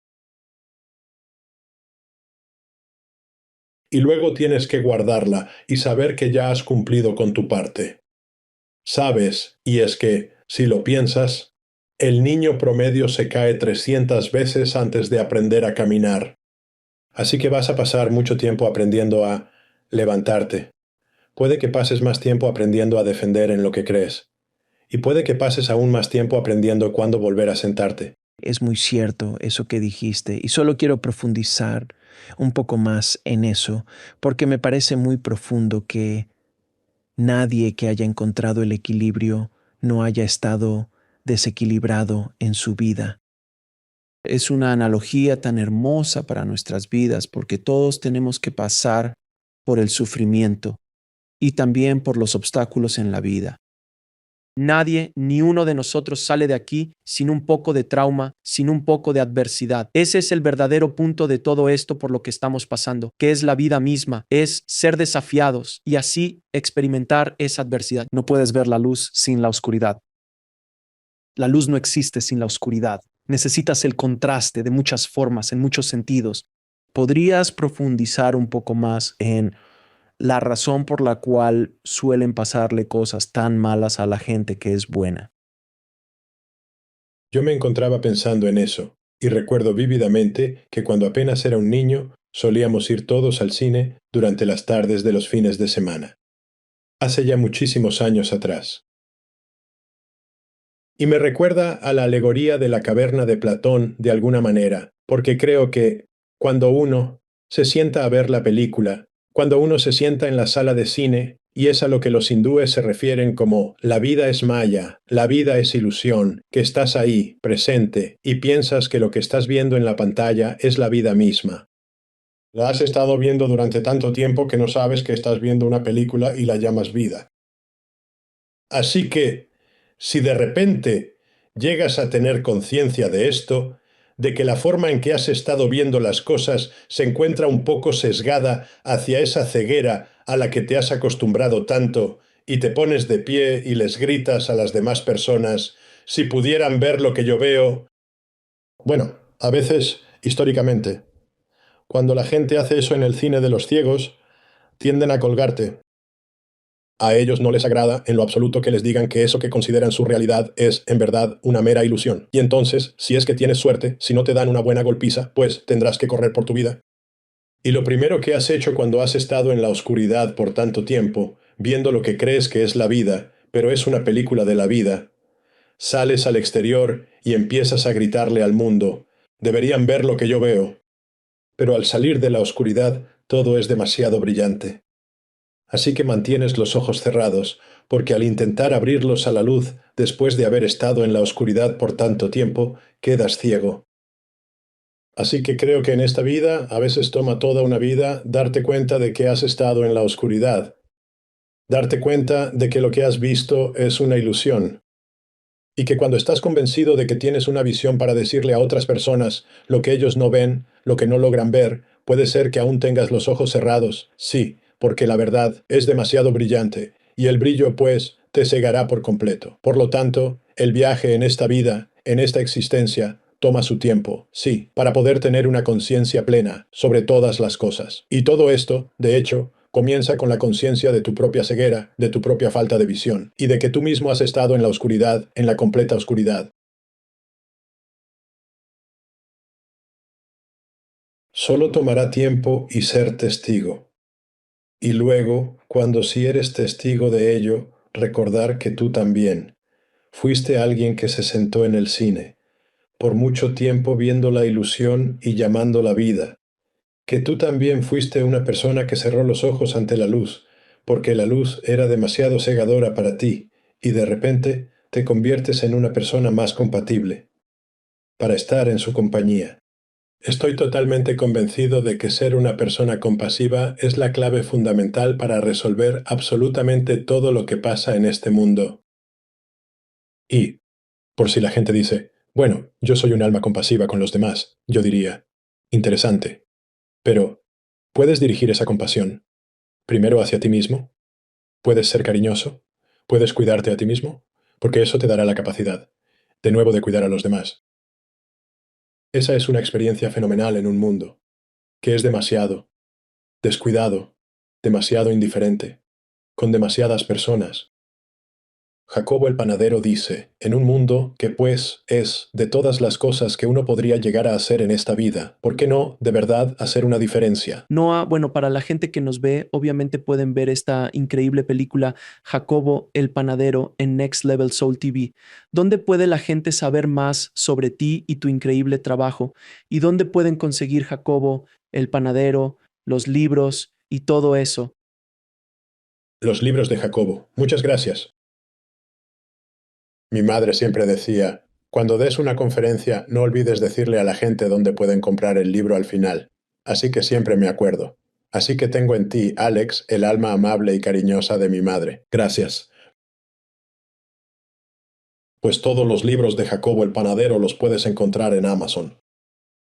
Speaker 2: Y luego tienes que guardarla y saber que ya has cumplido con tu parte. Sabes, y es que, si lo piensas, el niño promedio se cae 300 veces antes de aprender a caminar. Así que vas a pasar mucho tiempo aprendiendo a levantarte. Puede que pases más tiempo aprendiendo a defender en lo que crees. Y puede que pases aún más tiempo aprendiendo cuándo volver a sentarte.
Speaker 1: Es muy cierto eso que dijiste y solo quiero profundizar un poco más en eso porque me parece muy profundo que nadie que haya encontrado el equilibrio no haya estado desequilibrado en su vida. Es una analogía tan hermosa para nuestras vidas porque todos tenemos que pasar por el sufrimiento y también por los obstáculos en la vida. Nadie, ni uno de nosotros sale de aquí sin un poco de trauma, sin un poco de adversidad. Ese es el verdadero punto de todo esto por lo que estamos pasando, que es la vida misma, es ser desafiados y así experimentar esa adversidad. No puedes ver la luz sin la oscuridad. La luz no existe sin la oscuridad. Necesitas el contraste de muchas formas, en muchos sentidos. ¿Podrías profundizar un poco más en la razón por la cual suelen pasarle cosas tan malas a la gente que es buena?
Speaker 2: Yo me encontraba pensando en eso, y recuerdo vívidamente que cuando apenas era un niño, solíamos ir todos al cine durante las tardes de los fines de semana. Hace ya muchísimos años atrás. Y me recuerda a la alegoría de la caverna de Platón de alguna manera, porque creo que, cuando uno se sienta a ver la película, cuando uno se sienta en la sala de cine, y es a lo que los hindúes se refieren como la vida es maya, la vida es ilusión, que estás ahí, presente, y piensas que lo que estás viendo en la pantalla es la vida misma. La has estado viendo durante tanto tiempo que no sabes que estás viendo una película y la llamas vida. Así que, si de repente llegas a tener conciencia de esto, de que la forma en que has estado viendo las cosas se encuentra un poco sesgada hacia esa ceguera a la que te has acostumbrado tanto, y te pones de pie y les gritas a las demás personas, si pudieran ver lo que yo veo. Bueno, a veces, históricamente, cuando la gente hace eso en el cine de los ciegos, tienden a colgarte. A ellos no les agrada en lo absoluto que les digan que eso que consideran su realidad es, en verdad, una mera ilusión. Y entonces, si es que tienes suerte, si no te dan una buena golpiza, pues tendrás que correr por tu vida. Y lo primero que has hecho cuando has estado en la oscuridad por tanto tiempo, viendo lo que crees que es la vida, pero es una película de la vida, sales al exterior y empiezas a gritarle al mundo, deberían ver lo que yo veo. Pero al salir de la oscuridad, todo es demasiado brillante. Así que mantienes los ojos cerrados, porque al intentar abrirlos a la luz después de haber estado en la oscuridad por tanto tiempo, quedas ciego. Así que creo que en esta vida a veces toma toda una vida darte cuenta de que has estado en la oscuridad, darte cuenta de que lo que has visto es una ilusión, y que cuando estás convencido de que tienes una visión para decirle a otras personas lo que ellos no ven, lo que no logran ver, puede ser que aún tengas los ojos cerrados, sí, porque la verdad es demasiado brillante, y el brillo, pues, te cegará por completo. Por lo tanto, el viaje en esta vida, en esta existencia, toma su tiempo, sí, para poder tener una conciencia plena sobre todas las cosas. Y todo esto, de hecho, comienza con la conciencia de tu propia ceguera, de tu propia falta de visión, y de que tú mismo has estado en la oscuridad, en la completa oscuridad. Solo tomará tiempo y ser testigo. Y luego, cuando si eres testigo de ello, recordar que tú también fuiste alguien que se sentó en el cine, por mucho tiempo viendo la ilusión y llamando la vida, que tú también fuiste una persona que cerró los ojos ante la luz, porque la luz era demasiado cegadora para ti, y de repente te conviertes en una persona más compatible, para estar en su compañía. Estoy totalmente convencido de que ser una persona compasiva es la clave fundamental para resolver absolutamente todo lo que pasa en este mundo. Y, por si la gente dice,
Speaker 3: Bueno, yo soy un alma compasiva con los demás, yo diría. Interesante. Pero, ¿puedes dirigir esa compasión primero hacia ti mismo? ¿Puedes ser cariñoso? ¿Puedes cuidarte a ti mismo? Porque eso te dará la capacidad, de nuevo, de cuidar a los demás. Esa es una experiencia fenomenal en un mundo, que es demasiado, descuidado, demasiado indiferente, con demasiadas personas. Jacobo el panadero dice, en un mundo que pues es de todas las cosas que uno podría llegar a hacer en esta vida, ¿por qué no, de verdad, hacer una diferencia?
Speaker 1: Noah, bueno, para la gente que nos ve, obviamente pueden ver esta increíble película Jacobo el Panadero en Next Level Soul TV. ¿Dónde puede la gente saber más sobre ti y tu increíble trabajo? ¿Y dónde pueden conseguir Jacobo el Panadero, los libros y todo eso?
Speaker 3: Los libros de Jacobo. Muchas gracias. Mi madre siempre decía, cuando des una conferencia, no olvides decirle a la gente dónde pueden comprar el libro al final. Así que siempre me acuerdo. Así que tengo en ti, Alex, el alma amable y cariñosa de mi madre. Gracias. Pues todos los libros de Jacobo el Panadero los puedes encontrar en Amazon.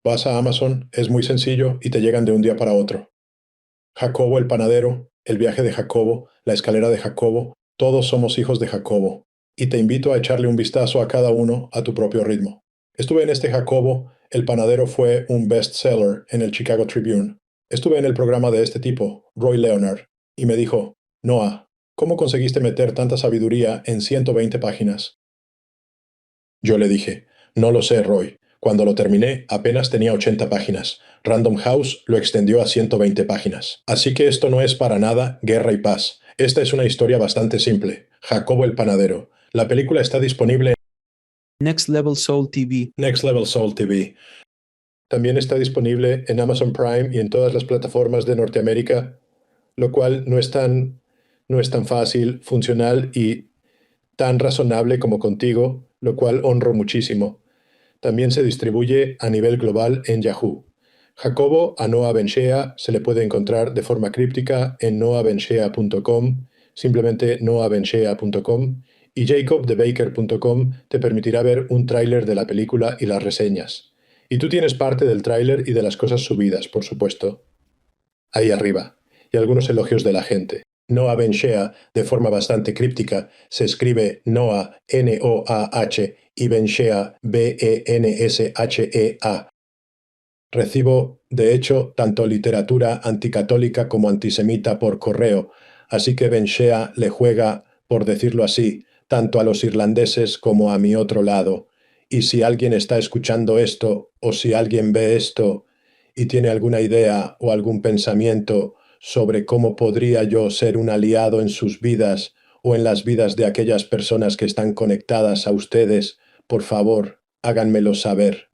Speaker 3: Vas a Amazon, es muy sencillo y te llegan de un día para otro. Jacobo el Panadero, El viaje de Jacobo, La escalera de Jacobo, todos somos hijos de Jacobo, y te invito a echarle un vistazo a cada uno a tu propio ritmo. Estuve en este Jacobo, El Panadero fue un bestseller en el Chicago Tribune. Estuve en el programa de este tipo, Roy Leonard, y me dijo, Noah, ¿cómo conseguiste meter tanta sabiduría en 120 páginas? Yo le dije, no lo sé, Roy. Cuando lo terminé, apenas tenía 80 páginas. Random House lo extendió a 120 páginas. Así que esto no es para nada Guerra y Paz. Esta es una historia bastante simple. Jacobo el Panadero. La película está disponible en
Speaker 1: Next Level Soul TV.
Speaker 3: Next Level Soul TV. También está disponible en Amazon Prime y en todas las plataformas de Norteamérica, lo cual no es tan fácil, funcional y tan razonable como contigo, lo cual honro muchísimo. También se distribuye a nivel global en Yahoo. Jacobo a Noah Benshea se le puede encontrar de forma críptica en noahbenshea.com, simplemente noahbenshea.com, y jacobthebaker.com te permitirá ver un tráiler de la película y las reseñas. Y tú tienes parte del tráiler y de las cosas subidas, por supuesto. Ahí arriba. Y algunos elogios de la gente. Noah Benshea, de forma bastante críptica, se escribe Noah, N-O-A-H, y Benshea, B-E-N-S-H-E-A. Recibo, de hecho, tanto literatura anticatólica como antisemita por correo, así que Benshea le juega, por decirlo así, tanto a los irlandeses como a mi otro lado. Y si alguien está escuchando esto, o si alguien ve esto, y tiene alguna idea o algún pensamiento sobre cómo podría yo ser un aliado en sus vidas o en las vidas de aquellas personas que están conectadas a ustedes, por favor, háganmelo saber.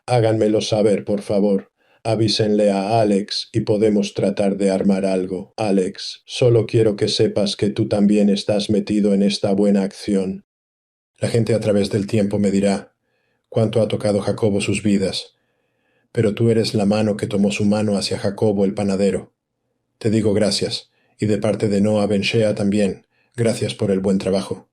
Speaker 3: Háganmelo saber, por favor. Avísenle a Alex y podemos tratar de armar algo. Alex, solo quiero que sepas que tú también estás metido en esta buena acción. La gente a través del tiempo me dirá cuánto ha tocado Jacobo sus vidas, pero tú eres la mano que tomó su mano hacia Jacobo el panadero. Te digo gracias, y de parte de Noah Benshea también, gracias por el buen trabajo.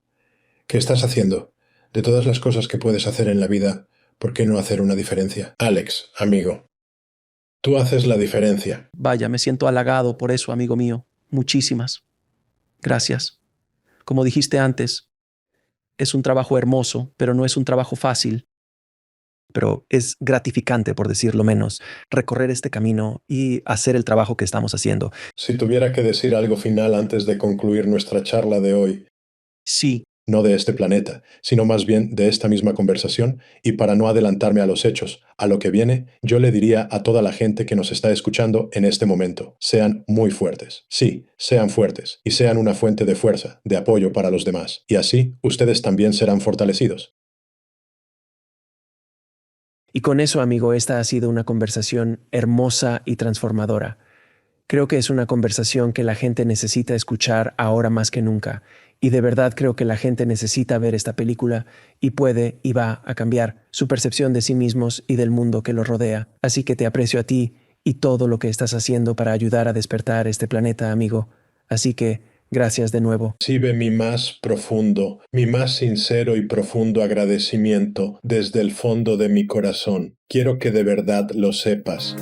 Speaker 3: ¿Qué estás haciendo? De todas las cosas que puedes hacer en la vida, ¿por qué no hacer una diferencia? Alex, amigo, tú haces la diferencia.
Speaker 1: Vaya, me siento halagado por eso, amigo mío. Muchísimas. Gracias. Como dijiste antes, es un trabajo hermoso, pero no es un trabajo fácil. Pero es gratificante, por decirlo menos, recorrer este camino y hacer el trabajo que estamos haciendo.
Speaker 3: Si tuviera que decir algo final antes de concluir nuestra charla de hoy,
Speaker 1: Sí,
Speaker 3: no de este planeta, sino más bien de esta misma conversación, y para no adelantarme a los hechos, a lo que viene, yo le diría a toda la gente que nos está escuchando en este momento, sean muy fuertes. Sí, sean fuertes, y sean una fuente de fuerza, de apoyo para los demás, y así ustedes también serán fortalecidos.
Speaker 1: y con eso, amigo, esta ha sido una conversación hermosa y transformadora. Creo que es una conversación que la gente necesita escuchar ahora más que nunca. Y de verdad creo que la gente necesita ver esta película y puede y va a cambiar su percepción de sí mismos y del mundo que los rodea. Así que te aprecio a ti y todo lo que estás haciendo para ayudar a despertar este planeta, amigo. Así que Gracias de nuevo.
Speaker 2: Recibe mi más profundo, mi más sincero y profundo agradecimiento desde el fondo de mi corazón. Quiero que de verdad lo sepas.